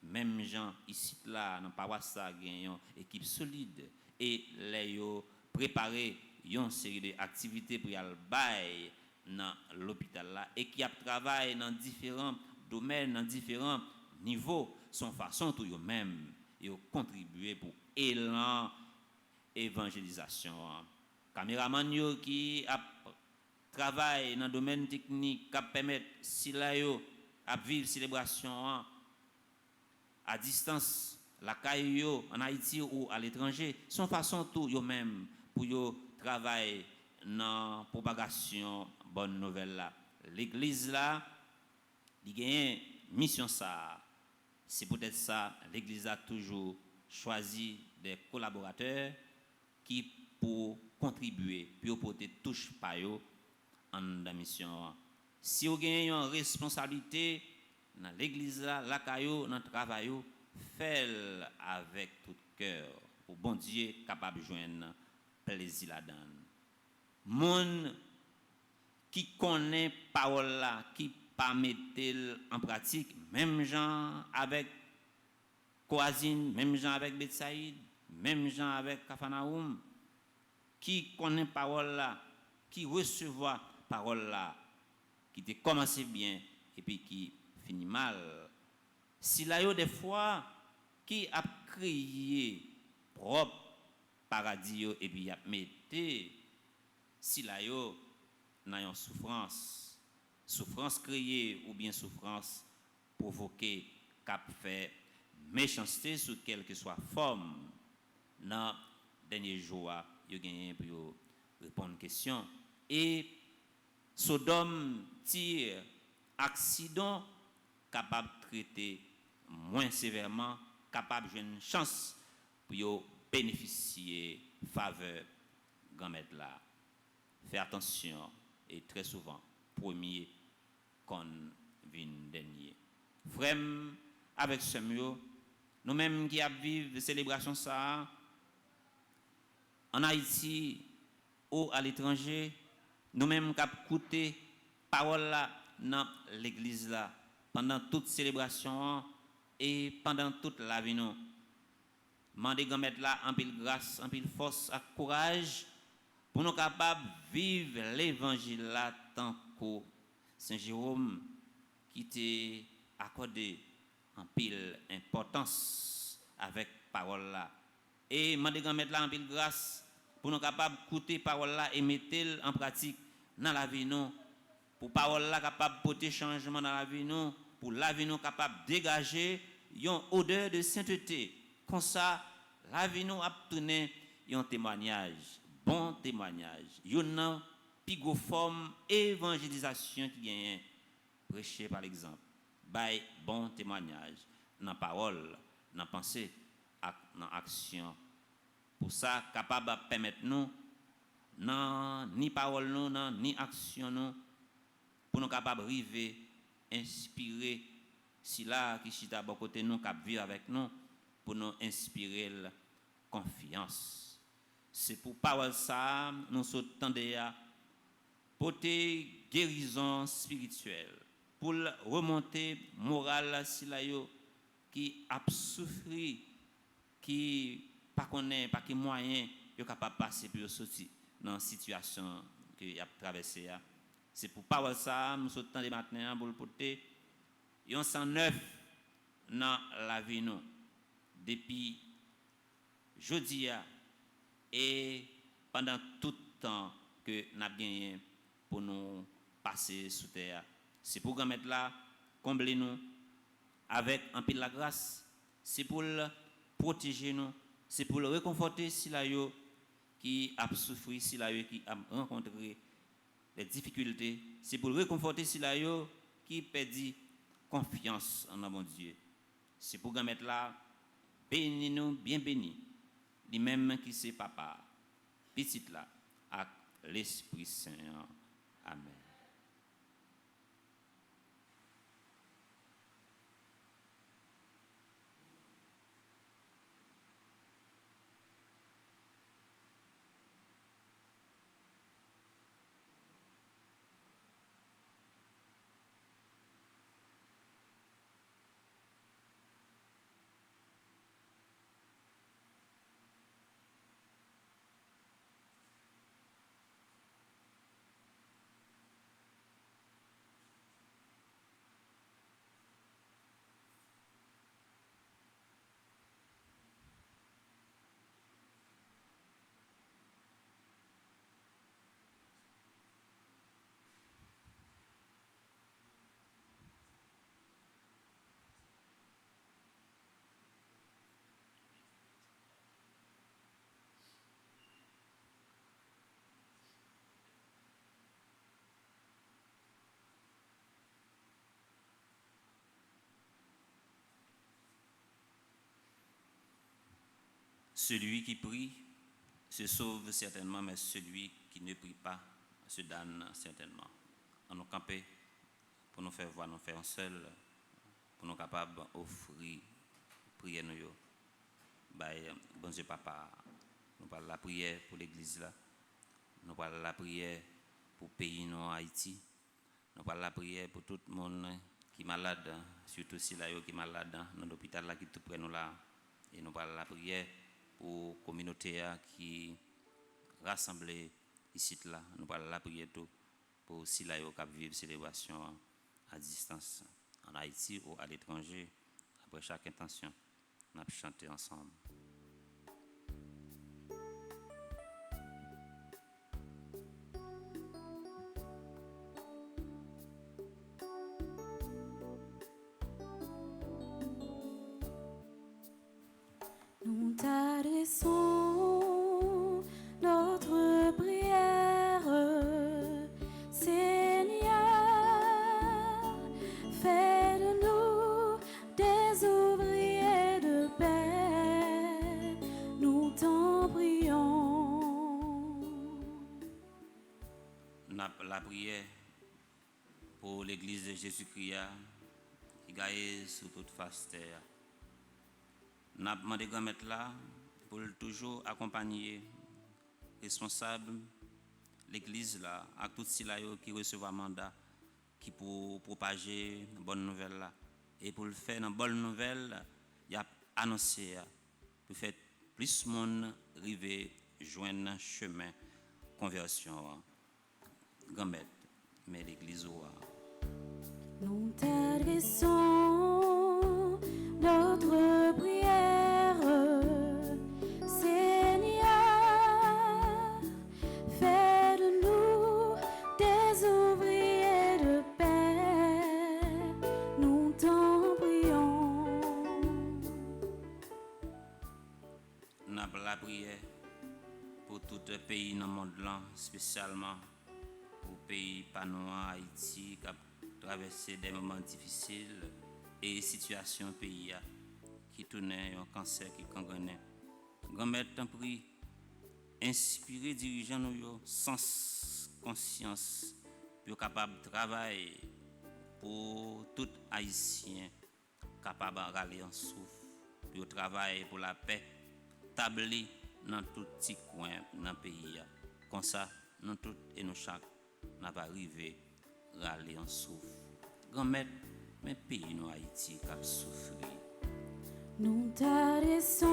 même gens ici là dans paroisse ça gagne une équipe solide et les yo préparer une série d'activités pour y aller bail dans l'hôpital là et qui a travaillé dans différents domaines, dans différents niveaux, son façon tout yo même yo contribuer pour élan évangélisation. Caméraman yo qui a travaillé dans domaine technique qui permettre si là yo à vivre célébration à distance la caille yo en Haïti ou à l'étranger, son façon tout yo même pour yo travailler dans propagation bonne nouvelle là. L'église là il gagne mission ça. C'est peut-être ça l'église a toujours choisi des collaborateurs qui pour contribuer puis porter touche pa yo en la mission. Si vous gagnez une responsabilité dans l'église là, la caillou dans travail fait avec tout cœur pour bon Dieu capable joindre plaisir là-dedans. Moun qui connaît parole là, qui pas mettre en pratique, même gens avec Chorazine, même gens avec Bethsaïde, même gens avec Capharnaüm, qui connaît parole là, qui recevoir parole là, qui te commencé bien et puis qui finit mal. Si là yo des fois qui a créé propre paradis yo, et puis a metté si là yo dans une souffrance créée ou bien souffrance provoquée cap fait méchanceté sous quelle que soit forme dans dernier jour yo gagné pour répondre aux questions et Sodome tire accident capable de traiter moins sévèrement, capable de une chance pour bénéficier faveur grand-mère là. Fais attention et très souvent premier qu'on vient dernier. Frère avec ce mieux, nous-mêmes qui vivons de célébration ça en Haïti ou à l'étranger, nous-mêmes qui avons écouté parole là dans l'église là pendant toute célébration et pendant toute la vie nous. Mandez grand-mère là en pile grâce, en pile force, et courage pour nous capables de vivre l'évangile là tant que Saint Jérôme qui t'a accordé en pile importance avec parole là. Et mandez grand-mère là en pile grâce pour nous capables d'écouter parole là et mettre en pratique dans la vie nous. Pour parole là capable porter changement dans la vie nous, pour la vie nous capable dégager une odeur de sainteté. Comme ça, la vie nous a obtenu un témoignage, bon témoignage, une plus forme évangélisation qui gagne prêcher par exemple. By bon témoignage. dans parole, dans pensée, dans action. Pour ça, capable de permettre nous, ni parole nous, ni action nous, pour nous capables de arriver, inspirer, si là qui chita à côté nous, qui vivre avec nous, pour nous inspirer la confiance. C'est pour parole ça, nous sommes à porter guérison spirituelle, pour remonter morale si là qui a souffert, qui pas connaît, pas qui moyen, est capable de passer pour sortir dans la situation qu'il a traversée. C'est pour parole ça, nous sommes des maintenant pour le porter. Et on s'en neuf dans la vie nous depuis jeudi et pendant tout le temps que nous avons gagné pour nous passer sous terre. C'est pour mettre là, combler nous avec un peu de la grâce. C'est pour le protéger nous. C'est pour le réconforter si la yo qui a souffert, si la yo qui a rencontré des difficultés. C'est pour le réconforter si la yo qui perdit confiance en mon Dieu. C'est pour mettre là, bénis nous, bien bénis. Lui-même qui c'est papa, petit là, avec l'Esprit Saint. Amen. Celui qui prie se sauve certainement, mais celui qui ne prie pas se damne certainement. On nous camper pour nous faire voir, nous faire seul, pour nous capables d'offrir prière nous. Bon Dieu papa, nous parlons la prière pour l'église là, nous parlons la prière pour le pays non Haïti, nous parlons la prière pour tout le monde qui est malade, surtout si là qui est malade dans l'hôpital là qui tout près nous là, et nous parlons la prière pour la communauté qui rassemblée ici là, nous parlons la prière tout pour si là qui vivre célébration à distance en Haïti ou à l'étranger. Après chaque intention, on a chanté ensemble. Nous t'adressons notre prière, Seigneur, fais de nous des ouvriers de paix, nous t'en prions. La prière pour l'église de Jésus-Christ qui gagne sur toute face terre. Nous avons demandé à mettre là pour toujours accompagner responsable l'église là, à tout ceux qui reçoivent un mandat qui pour propager une bonne nouvelle là. Et pour le faire une bonne nouvelle, il y a annoncé pour faire plus de monde arriver joindre chemin conversion grand maître mais l'église Nous t'adressons notre prière, Seigneur, fais de nous des ouvriers de paix, nous t'en prions. Nous avons la prière pour tout le pays dans le monde là, spécialement pour le pays panois Haïti qui a traversé des moments difficiles et situation pays qui tournait un cancer qui gangrenait. Grand-mère t'en prie, inspirer dirigeants nous sans conscience pour capable de travailler pour tout haïtien capable de râler en souffle pour travailler pour la paix tabli dans tout petit coin dans le pays comme ça nous tous et nous chaque n'a pas arrivé râler en souffle grand-mère mais pays nous Haïti qui a souffert. Nous t'adressons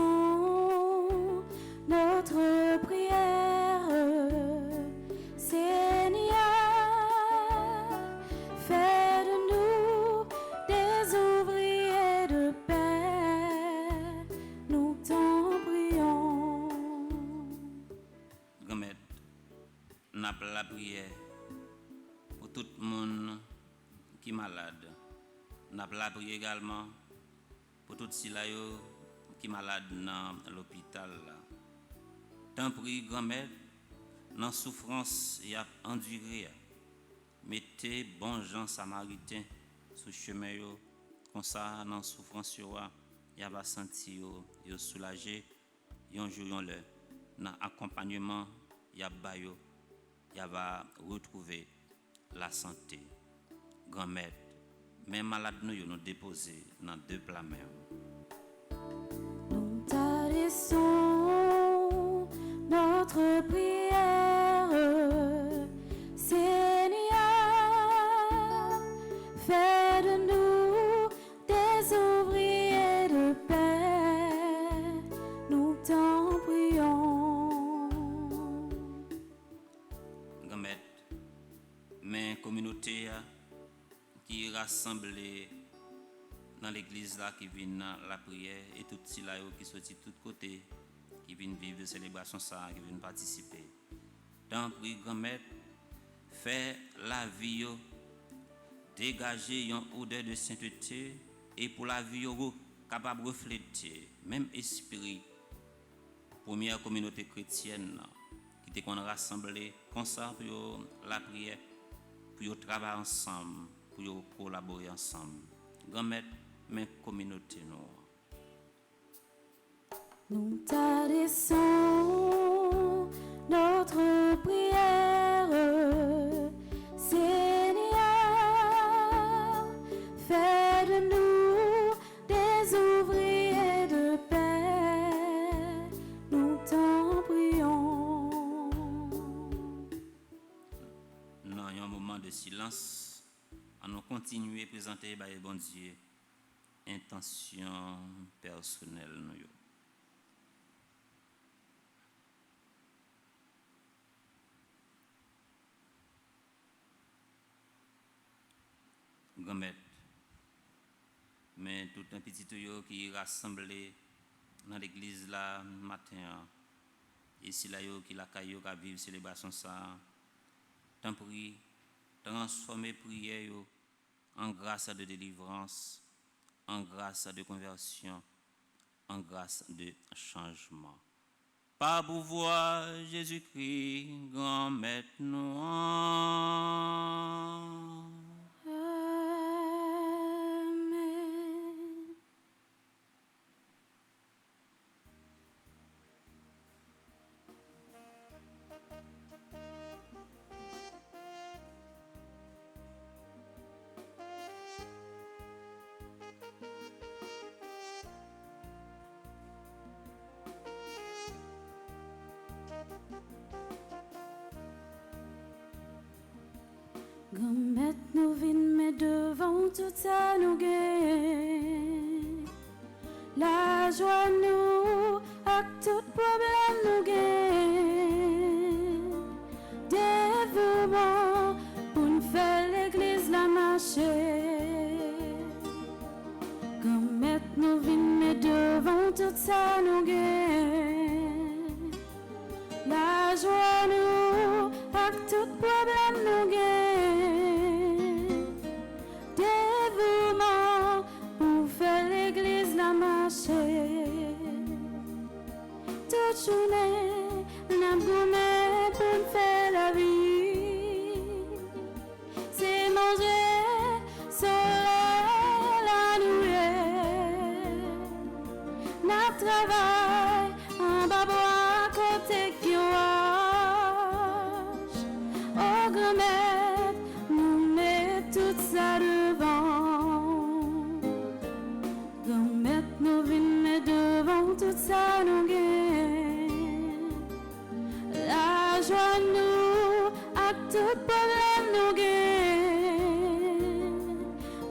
notre prière, Seigneur, fais de nous des ouvriers de paix, nous t'en prions. Grand-mère, n'a pas la prière pour tout le monde qui est malade. N'a pas la prière également pour tout ceux qui sont malades dans l'hôpital. Tant pis, grand-mère, dans la souffrance, il y a enduré. Mettez bon gens samaritains sur le chemin, comme ça, dans la souffrance, il y a senti soulagé, il y a un jour, dans l'accompagnement, il y a retrouver la santé. Grand-mère, même malade nous déposer dans 2 plats même. Nous t'adressons notre prière, Seigneur, fais de nous des ouvriers de paix, nous t'en prions. Grand-mère, mais communauté qui est rassemblée dans l'église là qui viennent dans la prière et tout ceux là qui sortent de tous côtés qui viennent vivre la célébration ça qui viennent participer. Tant pis grand-mère, fait la vie dégager une odeur de sainteté et pour la vie capable de refléter même esprit première communauté chrétienne qui était rassemblée comme ça pour la prière, pour travailler ensemble, pour collaborer ensemble. Grand-mère, mais communauté nous. Nous t'adressons notre prière, Seigneur, fais de nous des ouvriers de paix, nous t'en prions. Dans un moment de silence, à nous continuer à présenter par le bon Dieu intention personnelle nous. Grand-mère, mais tout un petit tuyau qui est rassemblé dans l'église là matin, ici là qui la caillou qui vivre célébration ça, tant prie, transformer prière en grâce de délivrance, en grâce de conversion, en grâce de changement. Par pouvoir Jésus-Christ, grand maître nous. Amen. Grand-mère nous vînes mais devant tout ça nous gagne. La joie nous avec tout problème nous gagne. Dévouement pour nous faire l'église la marcher. Grand-mère nous vînes mais devant tout ça nous gagne. La joie nous avec tout problème nous gagne. Dévouement pour faire l'église la marcher. Toute journée, n'a gourmet pour faire la vie. C'est manger, soleil, la nuit. grand maître, nous mettons tout ça devant. Grand maître, nous venons mettre devant tout ça nous gagne. La joie nous, à tout problème nous gagne.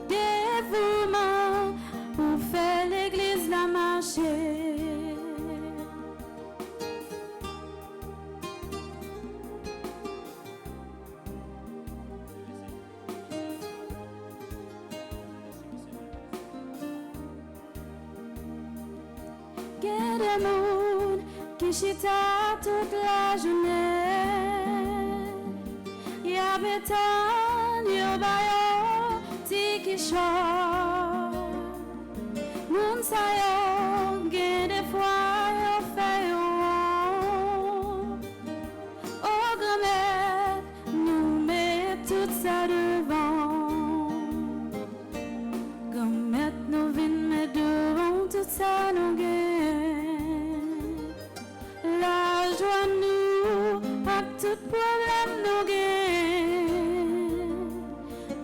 Dévouement pour faire l'église la marcher. Get a moon qui chita toute la journée. Y'a béton, y'a bayo, tiki chaud. Moun sa yo, gen des fois yo fait yo. Oh grand-mère, nous met tout ça devant. Grand-mère, nous vin met devant tout ça nous gagne. La joie nous, à tout problème nous gagne.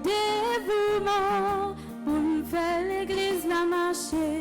Dévouement pour nous faire l'église la marcher.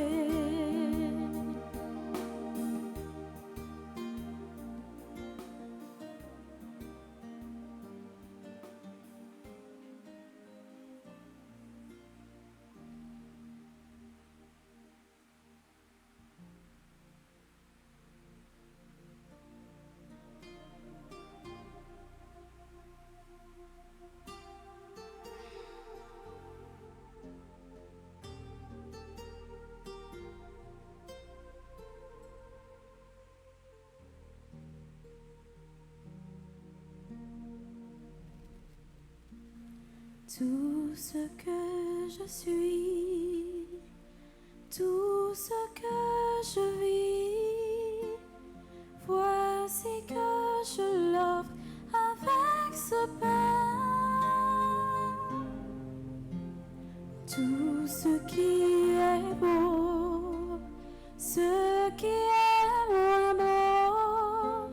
Tout ce que je suis, tout ce que je vis, voici que je l'offre avec ce pain. Tout ce qui est beau, ce qui est moins beau,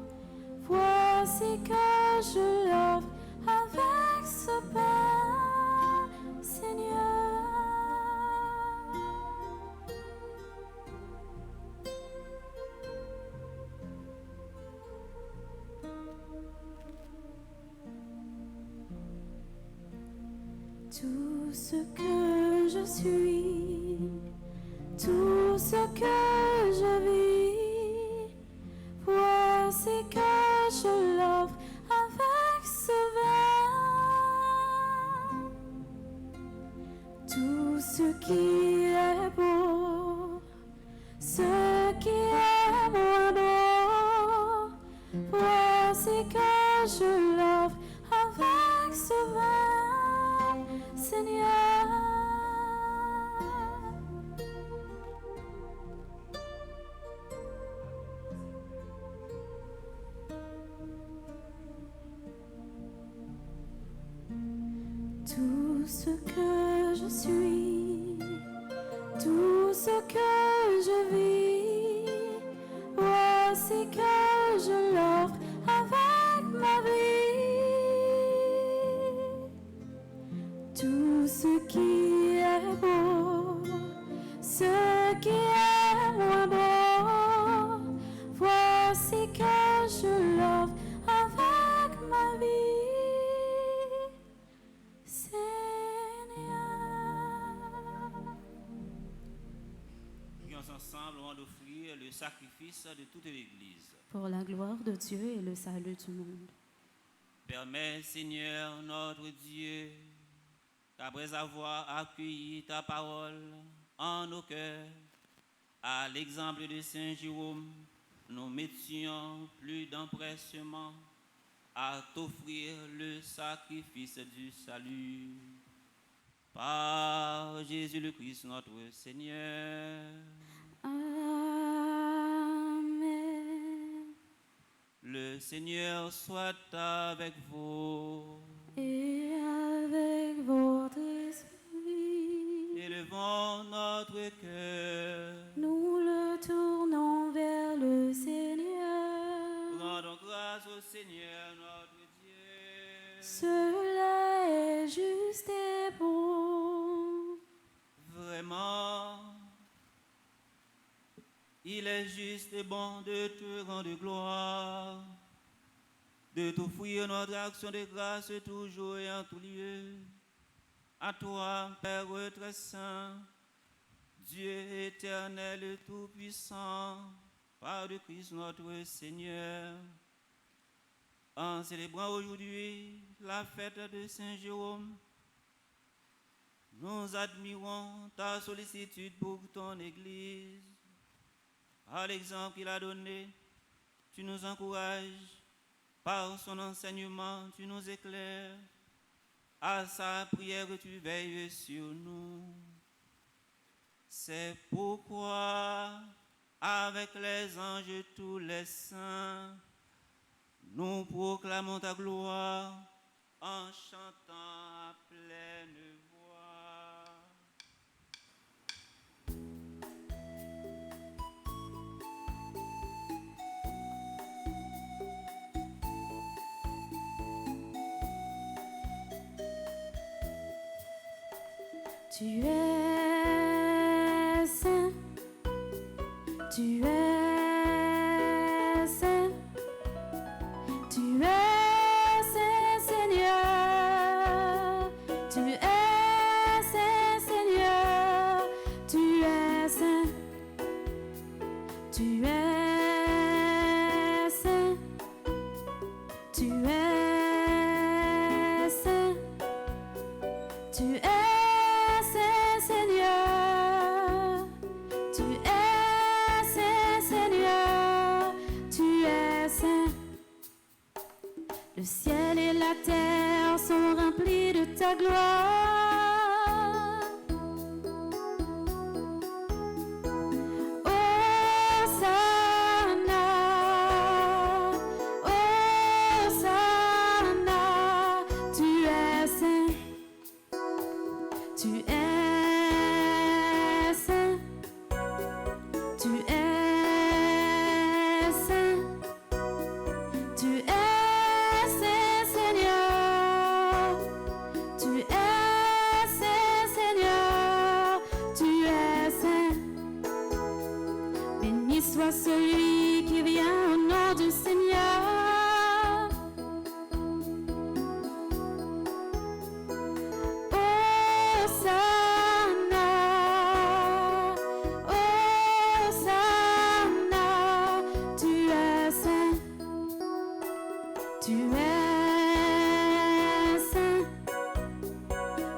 voici que je l'offre avec ce pain. Tout ce que je suis, tout ce que je vis, voici que je l'offre avec ce vin. Tout ce qui est beau, ce qui est moins beau, voici que je l'offre avec ce vin. Seigneur, tout ce que je suis, tout ce que je vis, voici que je l'offre avec ma vie. Tout ce qui est beau, ce qui est moins beau, voici que je l'offre avec ma vie, Seigneur. Prions ensemble avant d'offrir le sacrifice de toute l'Église. Pour la gloire de Dieu et le salut du monde. Permets, Seigneur, notre Dieu, qu'après avoir accueilli ta parole en nos cœurs, à l'exemple de Saint Jérôme, nous mettions plus d'empressement à t'offrir le sacrifice du salut. Par Jésus le Christ, notre Seigneur. Amen. Le Seigneur soit avec vous. Et avec votre esprit, Élevons notre cœur. nous le tournons vers le Seigneur. Rendons grâce au Seigneur notre Dieu. Ce Il est juste et bon de te rendre gloire, de t'offrir notre action de grâce toujours et en tout lieu. À toi, Père très saint, Dieu éternel et tout-puissant, par le Christ notre Seigneur, en célébrant aujourd'hui la fête de Saint Jérôme, nous admirons ta sollicitude pour ton Église. Par l'exemple qu'il a donné, tu nous encourages, par son enseignement, tu nous éclaires, à sa prière tu veilles sur nous. C'est pourquoi, avec les anges et tous les saints, nous proclamons ta gloire en chantant à pleine voix. Tu es saint, tu es saint, tu es saint Seigneur, tu es saint Seigneur, tu es saint, tu es saint, tu es saint, tu es saint Seigneur, tu es saint Seigneur, tu es saint. Le ciel et la terre sont remplis de ta gloire. Hosanna, Hosanna, tu es saint, tu es saint, tu es saint, tu es saint Seigneur, tu es saint Seigneur, tu es saint. Béni soit celui qui vient au nom du Seigneur. Hosanna, Hosanna, tu es saint, tu es saint,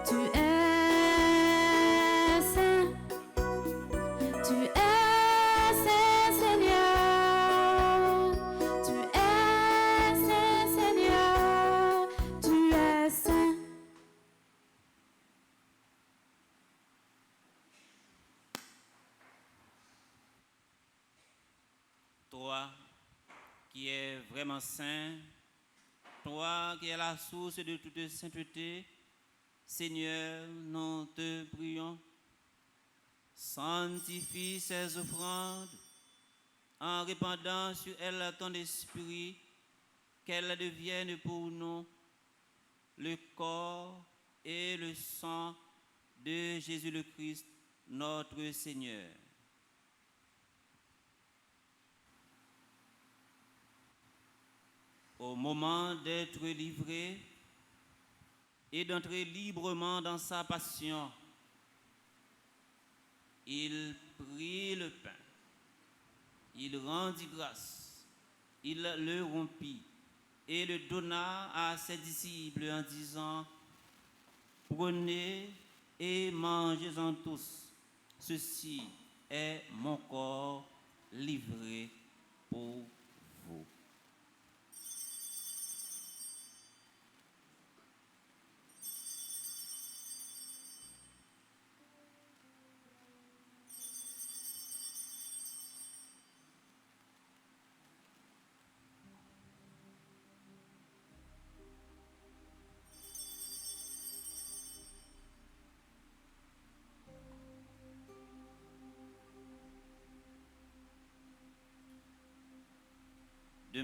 tu es saint, tu es saint Seigneur, tu es saint Seigneur, tu es saint. Toi qui es vraiment saint, toi qui es la source de toute sainteté, Seigneur, nous te prions. Sanctifie ces offrandes en répandant sur elles ton esprit, qu'elles deviennent pour nous le corps et le sang de Jésus le Christ, notre Seigneur. Au moment d'être livré et d'entrer librement dans sa passion, il prit le pain, il rendit grâce, il le rompit et le donna à ses disciples en disant: prenez et mangez-en tous, ceci est mon corps livré pour vous. De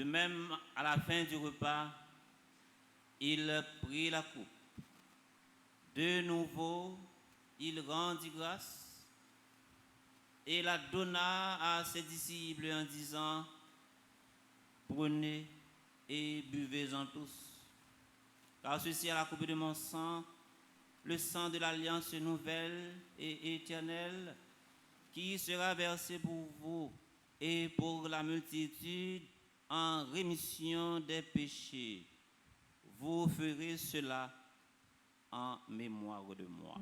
même, à la fin du repas, il prit la coupe. De nouveau, il rendit grâce et la donna à ses disciples en disant, prenez et buvez-en tous, car ceci est la coupe de mon sang, le sang de l'alliance nouvelle et éternelle, qui sera versé pour vous et pour la multitude en rémission des péchés. Vous ferez cela en mémoire de moi.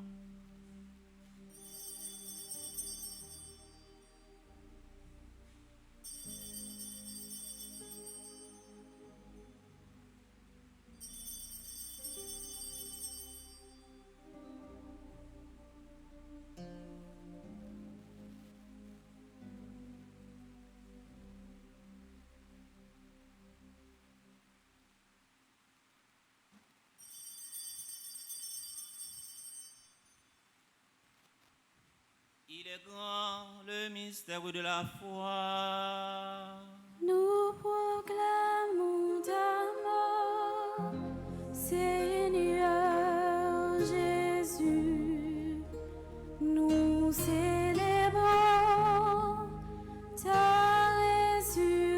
Il est grand le mystère de la foi. Nous proclamons ta mort, Seigneur Jésus. Nous célébrons ta résurrection.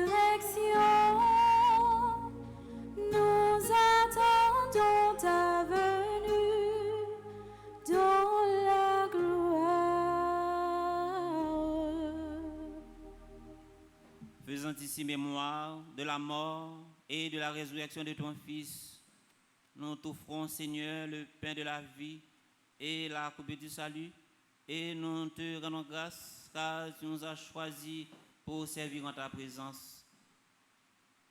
Nous attendons ta venue dans la gloire. Faisant ici mémoire de la mort et de la résurrection de ton Fils, nous t'offrons, Seigneur, le pain de la vie et la coupe du salut, et nous te rendons grâce car tu nous as choisis pour servir en ta présence.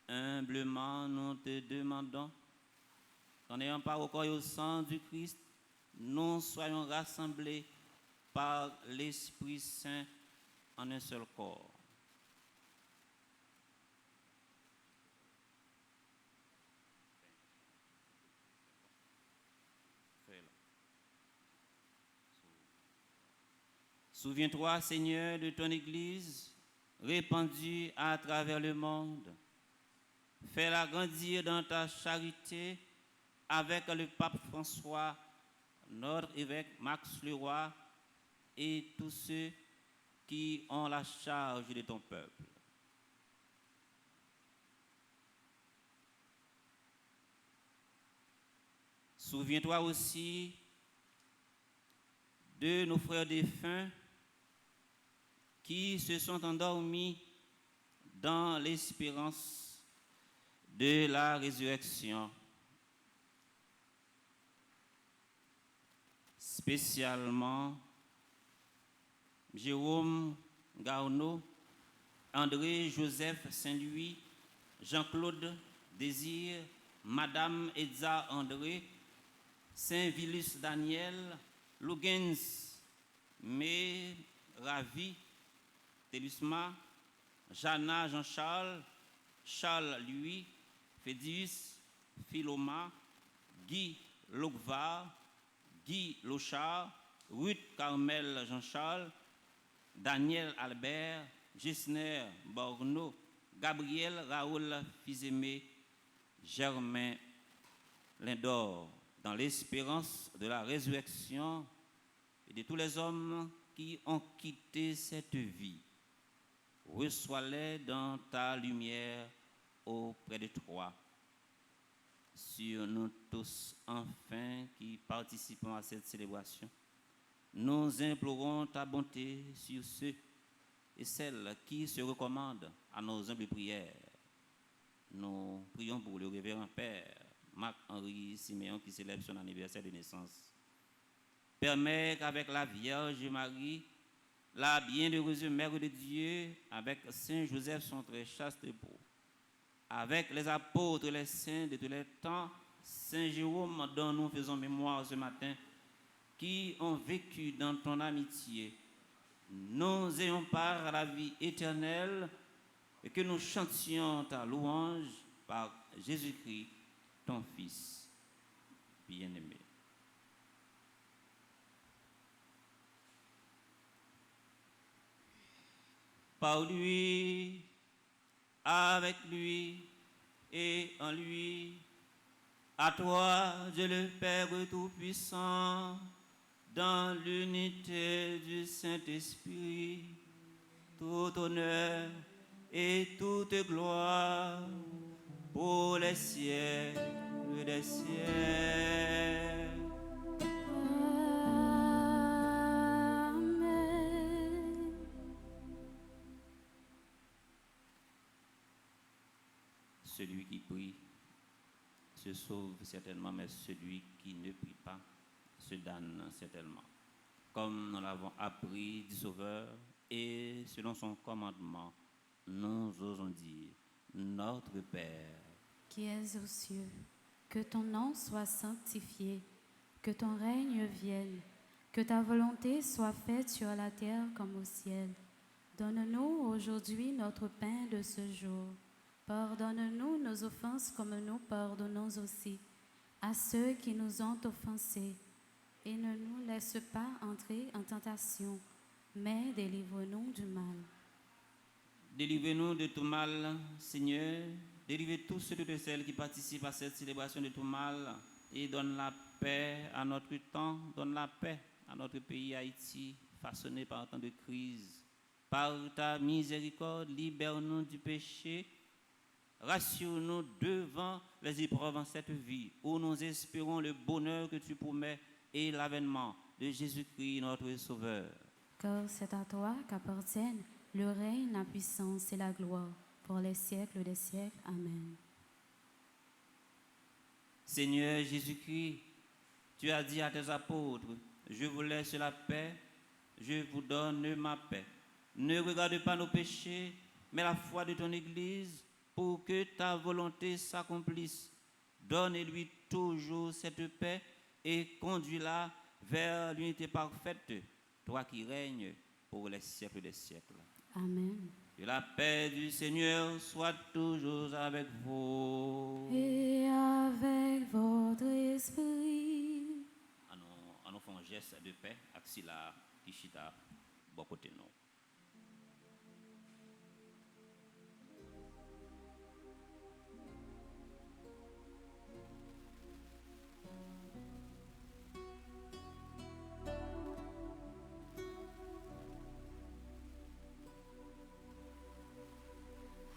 Humblement, nous te demandons qu'en ayant part au corps et au sang du Christ, nous soyons rassemblés par l'Esprit Saint en un seul corps. Souviens-toi, Seigneur, de ton Église répandue à travers le monde. Fais-la grandir dans ta charité avec le pape François, notre évêque Max Leroy et tous ceux qui ont la charge de ton peuple. Souviens-toi aussi de nos frères défunts qui se sont endormis dans l'espérance de la résurrection. Spécialement Jérôme Garneau, André Joseph Saint-Louis, Jean-Claude Désir, Madame Edza André, Saint-Vilus Daniel, Lugens Ravi, Télusma, Jana Jean-Charles, Charles Louis, Fédius, Philoma, Guy Logvar, Guy Lochard, Ruth Carmel Jean-Charles, Daniel Albert, Gessner Borno, Gabriel Raoul Fizemé, Germain Lindor, dans l'espérance de la résurrection et de tous les hommes qui ont quitté cette vie. Reçois-les dans ta lumière auprès de toi. Sur nous tous, enfin, qui participons à cette célébration, nous implorons ta bonté sur ceux et celles qui se recommandent à nos humbles prières. Nous prions pour le révérend Père Marc-Henri Siméon qui célèbre son anniversaire de naissance. Permets qu'avec la Vierge Marie, la bienheureuse Mère de Dieu, avec Saint Joseph, son très chaste époux, avec les apôtres, les saints de tous les temps, Saint Jérôme, dont nous faisons mémoire ce matin, qui ont vécu dans ton amitié, nous ayons part à la vie éternelle et que nous chantions ta louange par Jésus-Christ, ton Fils bien-aimé. Par lui, avec lui et en lui, À toi, Dieu le Père Tout-Puissant, dans l'unité du Saint-Esprit, tout honneur et toute gloire pour les siècles des siècles. Amen. Celui qui prie se sauve certainement, mais celui qui ne prie pas se damne certainement. Comme nous l'avons appris du Sauveur, et selon son commandement, nous osons dire, Notre Père, Qui es aux cieux, que ton nom soit sanctifié, que ton règne vienne, que ta volonté soit faite sur la terre comme au ciel. Donne-nous aujourd'hui notre pain de ce jour. Pardonne-nous nos offenses comme nous pardonnons aussi à ceux qui nous ont offensés. Et ne nous laisse pas entrer en tentation, mais délivre-nous du mal. délivrez-nous de tout mal, Seigneur. Délivrez tous ceux et celles qui participent à cette célébration de tout mal et donne la paix à notre temps, donne la paix à notre pays Haïti, façonné par un temps de crise. Par ta miséricorde, libère-nous du péché, rassure-nous devant les épreuves en cette vie, où nous espérons le bonheur que tu promets et l'avènement de Jésus-Christ, notre Sauveur. Car c'est à toi qu'appartiennent le règne, la puissance et la gloire pour les siècles des siècles. Amen. Seigneur Jésus-Christ, tu as dit à tes apôtres, je vous laisse la paix, je vous donne ma paix. Ne regarde pas nos péchés, mais la foi de ton Église, pour que ta volonté s'accomplisse. Donne-lui toujours cette paix et conduis-la vers l'unité parfaite, toi qui règnes pour les siècles des siècles. Amen. Que la paix du Seigneur soit toujours avec vous. Et avec votre esprit. En nous faisant un geste de paix, Axila, Kishita, bon côté nous.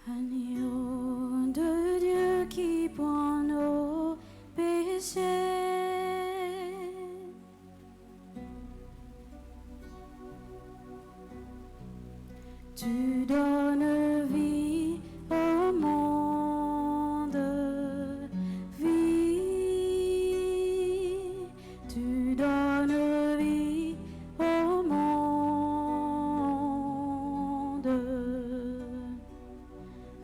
Agneau de Dieu qui prend nos péchés, tu donnes vie au monde, vie, tu donnes vie au monde.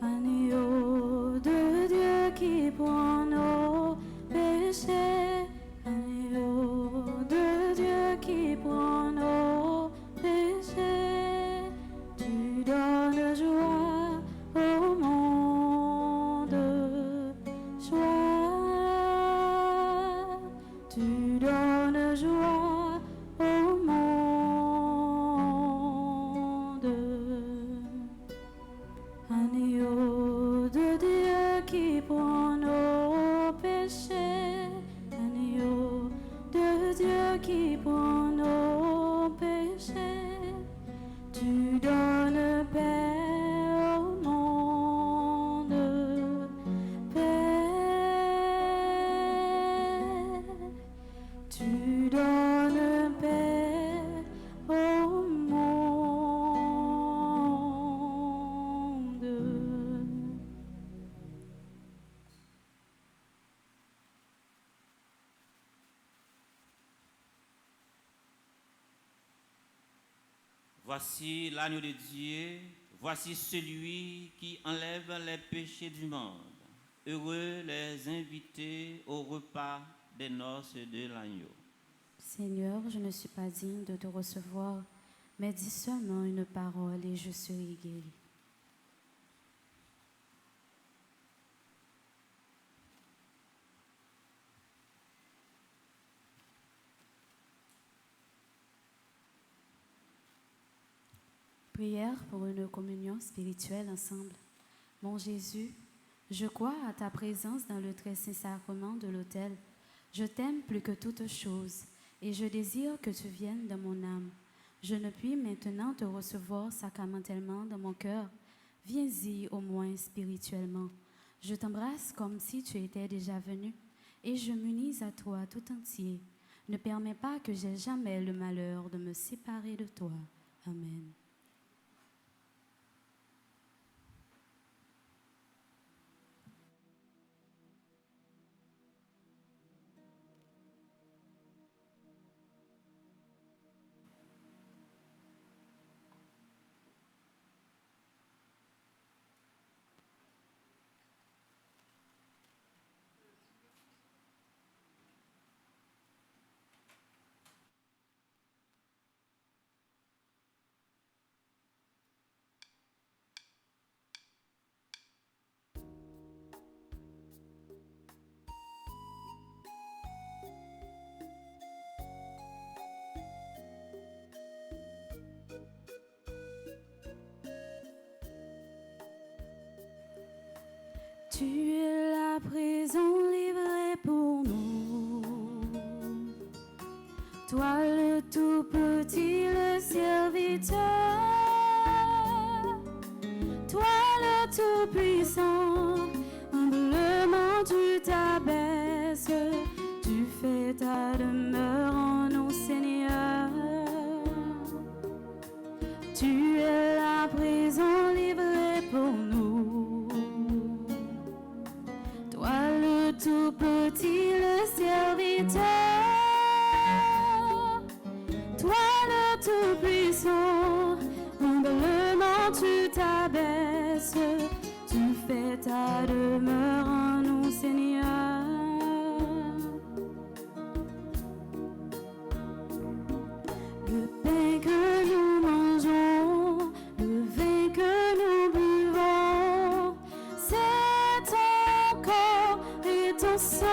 Agneau de Dieu qui prend nos péchés, agneau de Dieu qui prend nos péchés, tu donnes joie au monde, joie, tu donnes joie au monde. Agneau de Dieu qui prend nos péchés, agneau de Dieu qui prend nos péchés, tu donnes paix au monde, paix, tu donnes paix au monde. Voici l'agneau de Dieu, voici celui qui enlève les péchés du monde. Heureux les invités au repas des noces de l'agneau. Seigneur, je ne suis pas digne de te recevoir, mais dis seulement une parole et je serai guéri. Prière pour une communion spirituelle ensemble. Mon Jésus, Je crois à ta présence dans le très saint sacrement de l'autel. Je t'aime plus que toute chose et je désire que tu viennes dans mon âme. Je ne puis maintenant te recevoir sacramentellement dans mon cœur. Viens-y au moins spirituellement. Je t'embrasse comme si tu étais déjà venu et je m'unis à toi tout entier. Ne permets pas que j'aie jamais le malheur de me séparer de toi. Amen. Tu es la prison livrée pour nous. Toi le tout petit, le serviteur. Toi le tout puissant, humblement tu t'abaisses. Tu fais ta demeure en nous, Seigneur. Tu es la prison livrée pour nous. Tout petit, le serviteur, toi le tout puissant, humblement tu t'abaisses, tu fais ta demeure en nous, Seigneur. Le pain que nous mangeons, le vin que nous buvons, c'est ton corps et ton sang.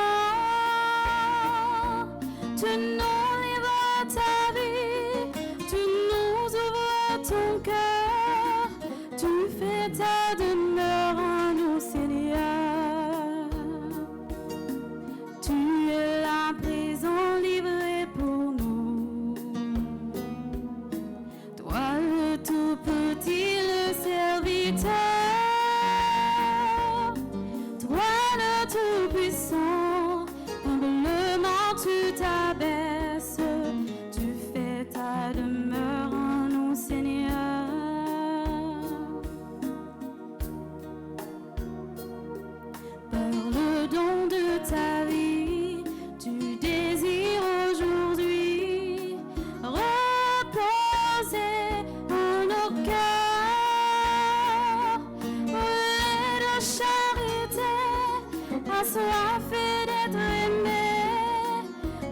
Tu nous livres ta vie, tu nous ouvres ton cœur, tu fais ta demeure en nous, Seigneur. Tu es la prison livrée pour nous. Toi le tout petit, le serviteur. Toi le tout puissant, humblement tu t'abaisses, tu fais ta demeure en nous, Seigneur. Par le don de ta vie, tu désires aujourd'hui reposer en nos cœurs. Lait de charité, assoiffé d'être aimé,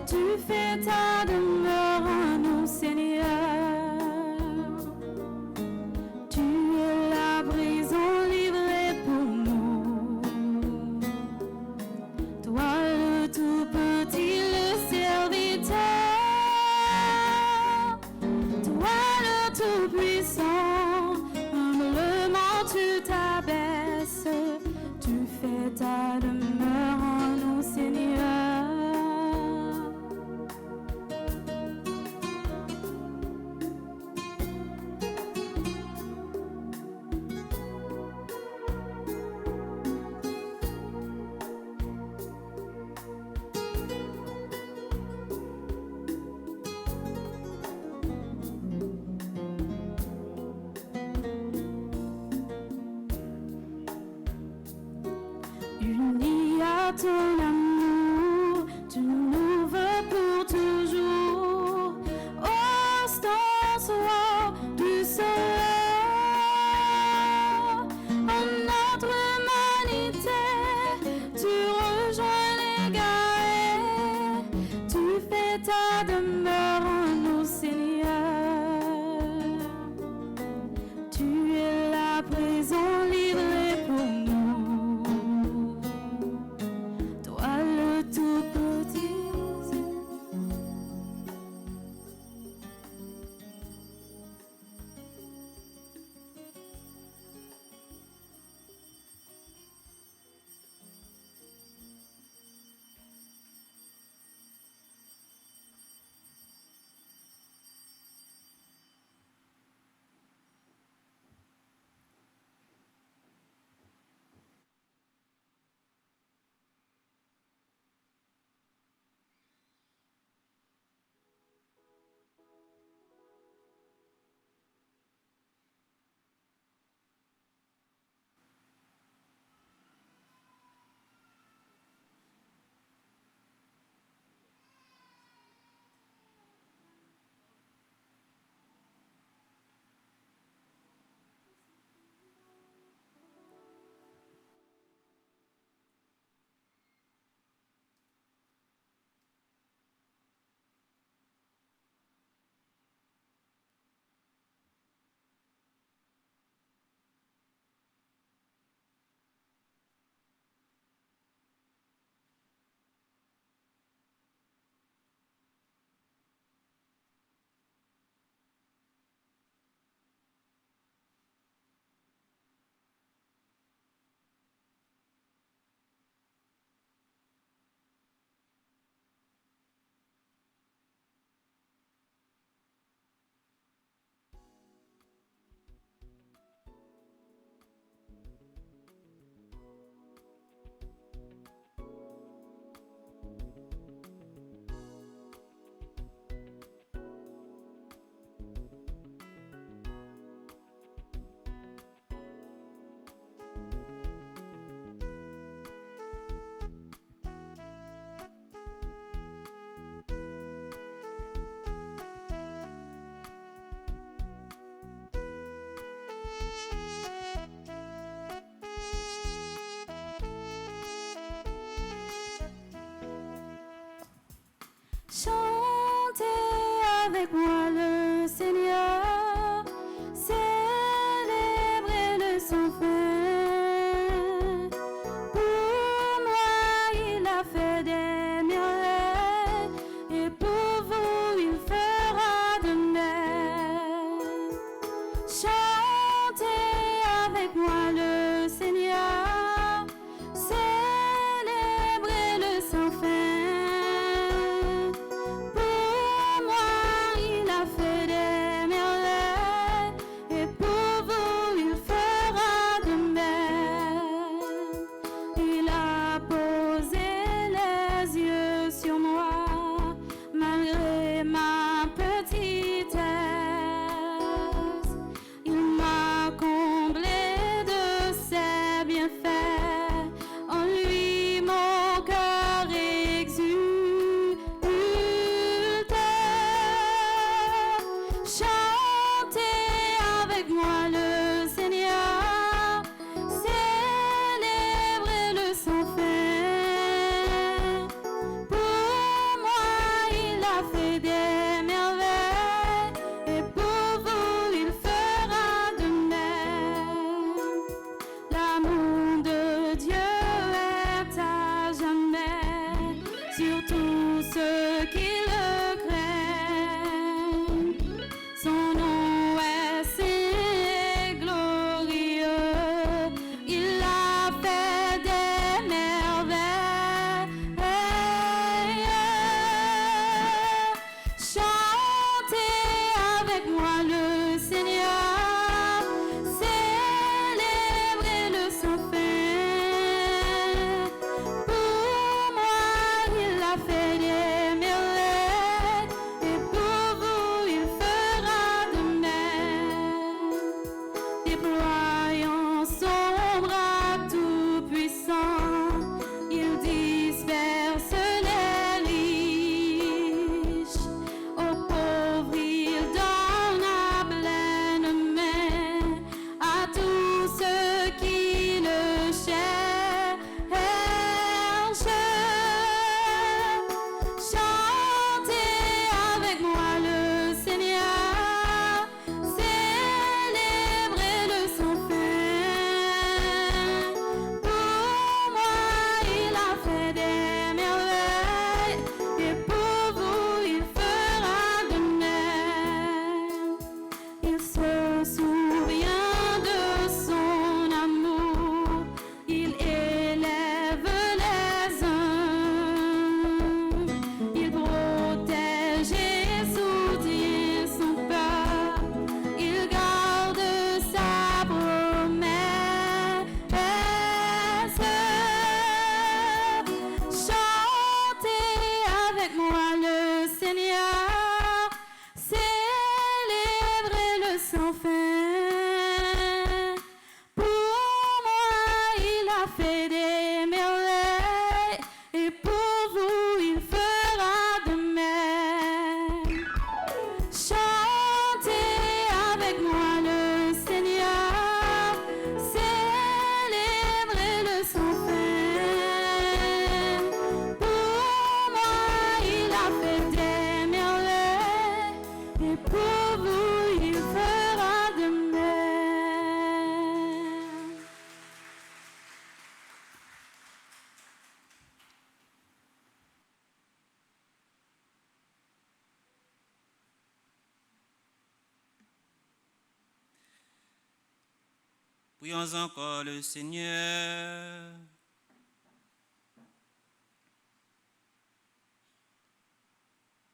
tu fais ta demeure en nous, Seigneur. Tu es la prison livrée pour nous. Toi le tout petit, le serviteur. Toi le tout puissant, humblement tu t'abaisses, tu fais ta demeure en nous, Seigneur. Unis à ton amour, tu nous veux pour toujours. Ostance du salut, en notre humanité, tu rejoins les guerriers, tu fais ta demeure en nous, Seigneur. Tu es la prison livrée pour nous. Toi avec moi le Seigneur, célébrez-le sans fin. Pour moi, il a fait des merveilles, et pour vous, il fera de même. Chantez avec moi le Seigneur, célébrez-le sans fin. Pour moi, il a fait des merveilles, et pour vous, il fera de même. Il a posé les yeux sur moi, malgré ma petitesse. Il m'a comblé de ses bienfaits, en lui mon cœur exulte. Chantez avec moi le Seigneur, célébrez-le sans fin. Pour moi, il a fait des merveilles, et pour vous, il fera de même. L'amour de Dieu est à jamais sur tous ceux qui le craignent. Son nom est saint et glorieux, il a fait des merveilles. Chantez avec moi le Seigneur, célébrez-le sans fin. Pour moi, il a fait des merveilles, et pour vous, il fera de même. Déployant son bras tout-puissant, il disperse les riches. Aux pauvres, il donne à pleine main, à tous ceux qui le cherchent. Chantez avec moi le Seigneur, célébrez-le sans fin. Pour moi, il a fait des merveilles, et pour vous, il fera de même. Il se souvient de son amour, il élève les uns, il protège et soutient son peuple, il garde sa promesse. Chantez avec moi le Seigneur, célébrez-le sans fin. Pour moi, il a fait des merveilles, et pour vous, il fera de même. Chantez avec moi le Seigneur, célébrez-le sans fin. Pour moi, il a fait des merveilles, et pour vous, il fera de même. Prions encore le Seigneur.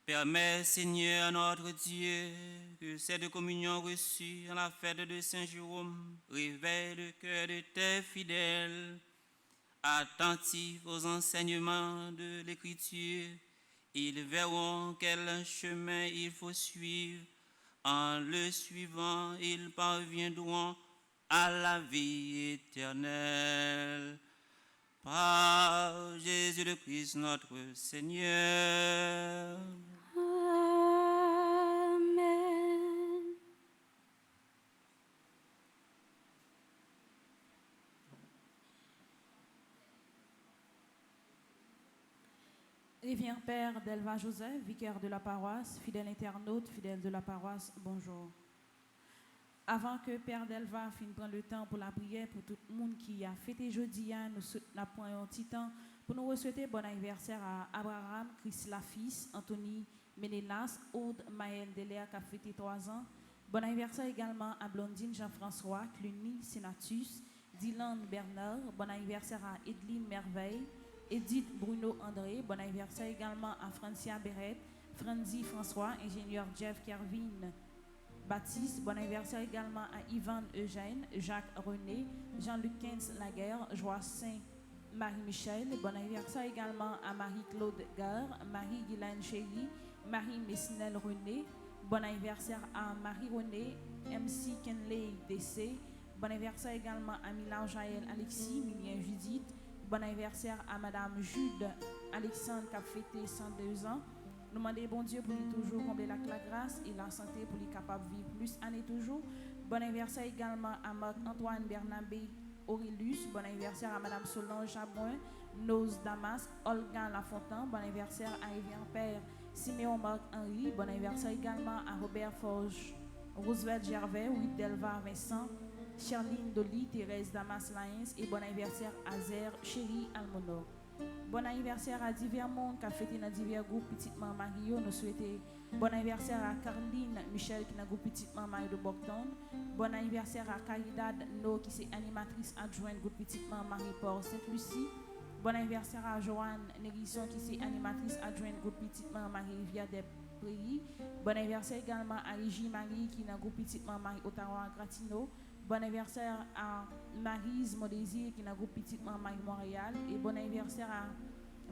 Permets, Seigneur notre Dieu, que cette communion reçue à la fête de Saint Jérôme réveille le cœur de tes fidèles, attentifs aux enseignements de l'Écriture. Ils verront quel chemin il faut suivre. En le suivant, ils parviendront à la vie éternelle. Par Jésus le Christ notre Seigneur. Amen. Les Révérend Père Delva Joseph, vicaire de la paroisse, fidèle internaute, fidèle de la paroisse, bonjour. Avant que Père Delva finisse prendre le temps pour la prière pour tout le monde qui a fêté jeudi, nous prenons un petit temps pour nous souhaiter bon anniversaire à Abraham, Chris Lafis, Anthony Ménélas, Aude Maël Deléa qui a fêté 3 ans. Bon anniversaire également à Blondine Jean-François, Cluny Senatus, Dylan Bernard. Bon anniversaire à Edline Merveille, Edith Bruno André. Bon anniversaire également à Francia Beret, Franzi François, ingénieur Jeff Kervin Baptiste. Bon anniversaire également à Yvan Eugène, Jacques René, Jean-Luc Quinze Laguerre, Joacin Marie-Michel. Bon anniversaire également à Marie-Claude Gare, Marie-Guylaine Chéry, Marie Messinel René. Bon anniversaire à Marie-René, MC Kenley DC. Bon anniversaire également à Milan Jaël Alexis, Milien Judith. Bon anniversaire à Madame Jude Alexandre qui a fêté 102 ans. Nous demandons bon Dieu pour lui toujours combler la grâce et la santé pour lui capable de vivre plus années toujours. Bon anniversaire également à Marc-Antoine Bernabé Aurelius. Bon anniversaire à Madame Solange Jabouin, Nose Damas, Olga Lafontaine. Bon anniversaire à Evian Père Siméon Marc-Henri. Bon anniversaire également à Robert Forge, Roosevelt Gervais, Whit Delva Vincent, Charline Dolly, Thérèse Damas Laïns et bon anniversaire à Zer Chéri Almonor. Bon anniversaire à divers mondes qui a fêté dans divers groupes Petite Maman Mario. Nous souhaitons bon anniversaire à Caroline Michel qui est dans le groupe Petite Maman Mario de Bocton. Bon anniversaire à Caridad No qui est animatrice adjointe groupe Petite Maman Marie Port Sainte-Lucie. Bon anniversaire à Joanne Nérisson qui est animatrice adjointe groupe Petite Maman Marie Rivière des Prairies. Bon anniversaire également à Régie Marie qui est dans le groupe Petite Maman Marie Ottawa Gatineau. Bon anniversaire à Maryse Modésir qui est dans le groupe Petite Maman Montréal. Et bon anniversaire à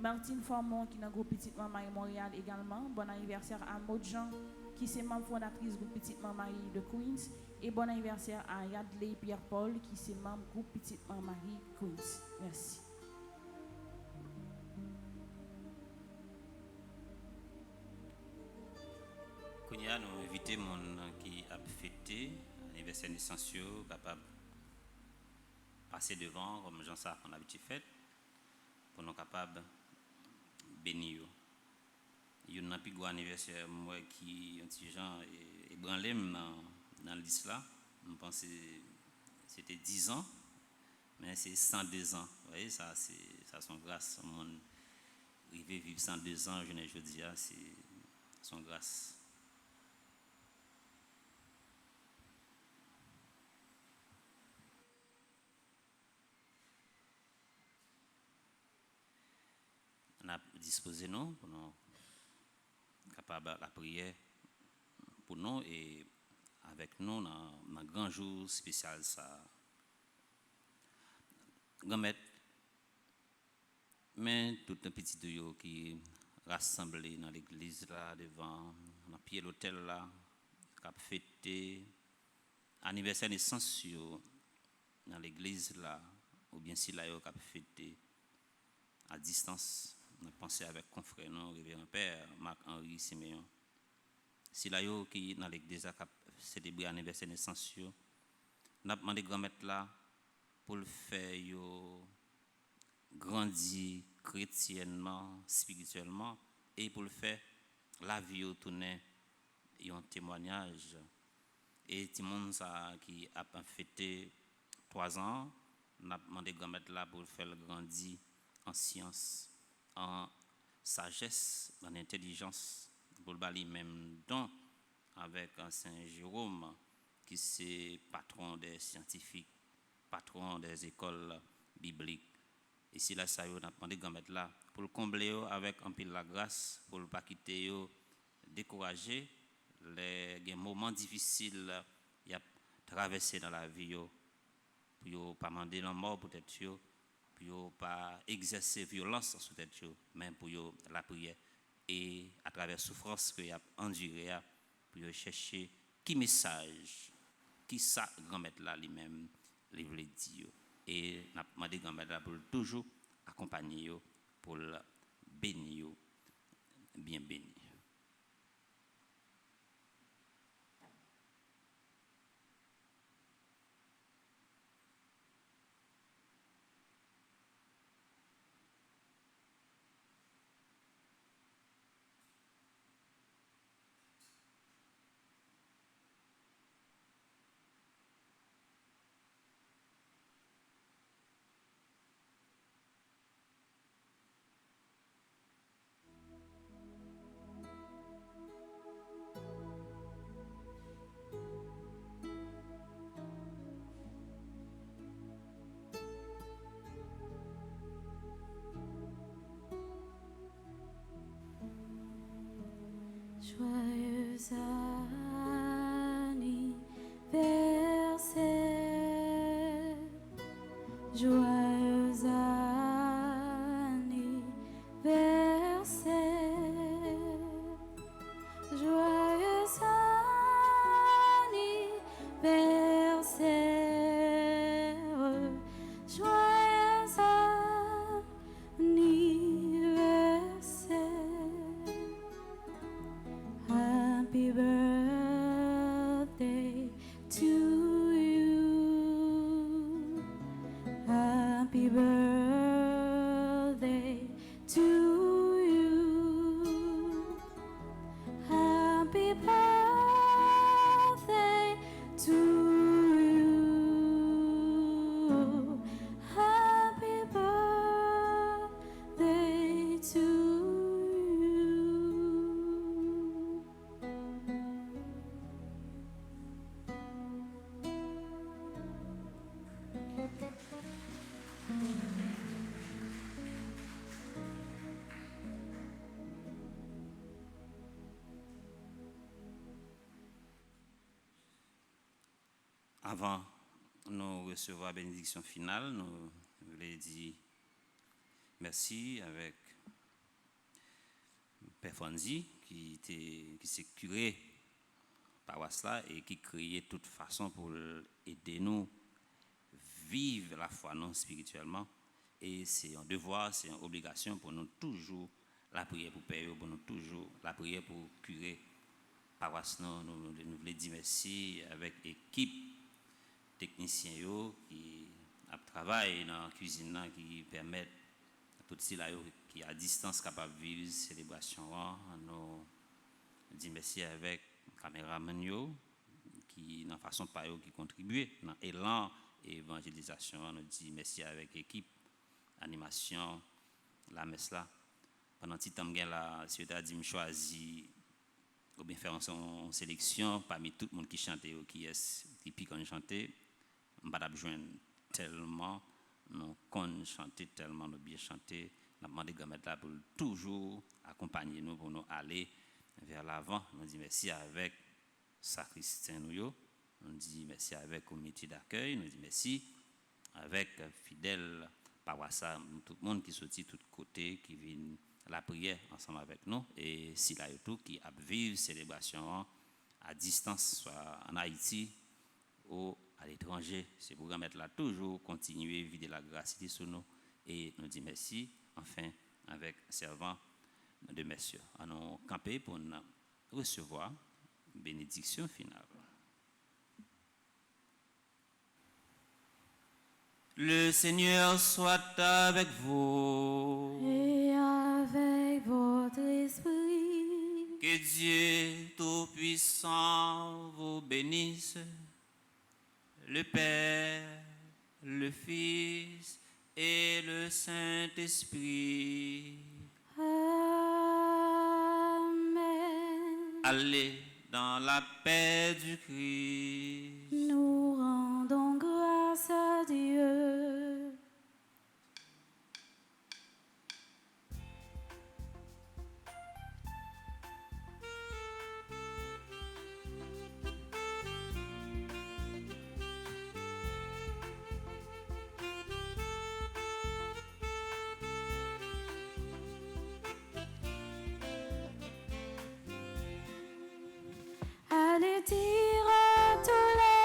Martine Formon qui est dans le groupe Petite Maman Montréal également. Bon anniversaire à Maud Jean qui est membre fondatrice du groupe Petite Maman de Queens. Et bon anniversaire à Yadley Pierre-Paul qui est membre du groupe Petite Maman Queens. Merci. Kounia, nous invitons mon qui a fêté l'anniversaire essentiel, capable de passer devant, comme Jean ça qu'on a habitué fait, pour nous capables de bénir. Il y a un plus gros anniversaire, moi qui est un petit gens ébranlé dans l'islam. Je pense que c'était 10 ans, mais c'est 102 ans. Vous voyez, ça, c'est son grâce. Le monde arrivé vivre 102 ans, je ne dis pas, c'est son grâce. On a disposé nous pour nous capables la prière pour nous et avec nous dans un grand jour spécial ça. Gamet, mais tout un petit tuyau qui rassemblé dans l'église là devant, dans pied l'hôtel là, qui a fêté anniversaire naissance dans l'église là, ou bien si là qui a fêté à distance. Nous pensons avec confrère, non, révérend Père Marc-Henri Siméon. Si là qui dans l'église a célébré l'anniversaire naissance, nous avons demandé grand-maître là pour le faire grandir chrétiennement, spirituellement, et pour le faire la vie tourner un témoignage. Et tout le monde qui a fêté 3 ans, nous avons demandé grand-maître là pour le faire grandir en science, en sagesse, en intelligence, pour le bali même don avec Saint Jérôme, qui est patron des scientifiques, patron des écoles bibliques. Et si là, ça y est, on a demandé grand-maître là pour le combler avec un peu la grâce, pour ne pas quitter, décourager les moments difficiles qu'il a traversé dans la vie, pour ne pas demander la mort peut-être, pour ne pas exercer violence sur tête, mais pour la prière et à travers la souffrance qu'il a endurée, pour chercher qui message, qui ça grand-maître là lui-même, lui veut dire. Et n'a demandé grand-maître là pour toujours accompagner, pour le bénir, bien bénir. Joyeux anniversaire, joyeux anniversaire, joyeux anniversaire, joyeux anniversaire. Happy birthday to you. Happy birthday to you. Happy birthday to you. Happy birthday to you. Avant nous recevoir la bénédiction finale, nous voulons dire merci avec Père Fonzi qui s'est curé par cela et qui créait de toute façon pour aider nous vivre la foi non spirituellement. Et c'est un devoir, c'est une obligation pour nous toujours la prière pour Père, pour nous toujours la prière pour curer paroisse. Nous voulons dire merci avec l'équipe technicien qui travaille dans la cuisine qui permettent à tout ceux qui à distance capable de vivre célébration. Nous disons merci avec caméraman qui dans façon par qui contribuent dans l'élan et évangélisation. Nous disons merci avec l'équipe animation la messe là. Pendant petit temps la secrétaire dit me choisi ou bien faire une sélection parmi tout le monde qui chante qui pique en chanter. On va joindre tellement, nous connaissons chanter tellement, nous bien chanter. Nous demandons de Grand-Maître là pour toujours accompagner nous, pour nous aller vers l'avant. Nous disons merci avec sacristain nous. Nous disons merci avec comité d'accueil. Nous disons merci avec fidèles paroisse, tout le monde qui sortit de tous côtés, qui vient la prière ensemble avec nous. Et si là tout qui a vivre célébration à distance, soit en Haïti ou à l'étranger, c'est pour mettre là toujours continuer vider la grâce sur nous et nous dire merci enfin avec servant de messieurs. Nous camper pour nous recevoir bénédiction finale. Le Seigneur soit avec vous. Et avec votre esprit. Que Dieu Tout-Puissant vous bénisse. Le Père, le Fils et le Saint-Esprit. Amen. Allez dans la paix du Christ. Nous rendons grâce à Dieu. Allez dire à tous les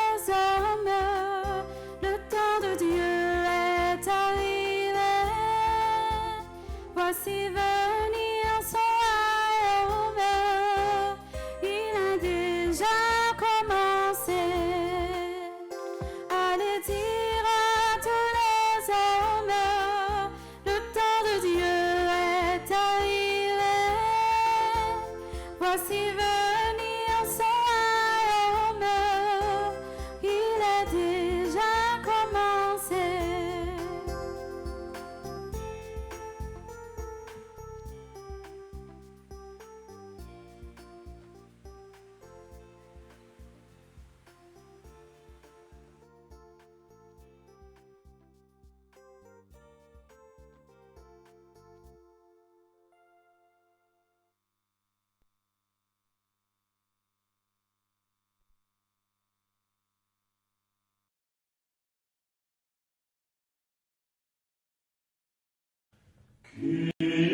Kyrie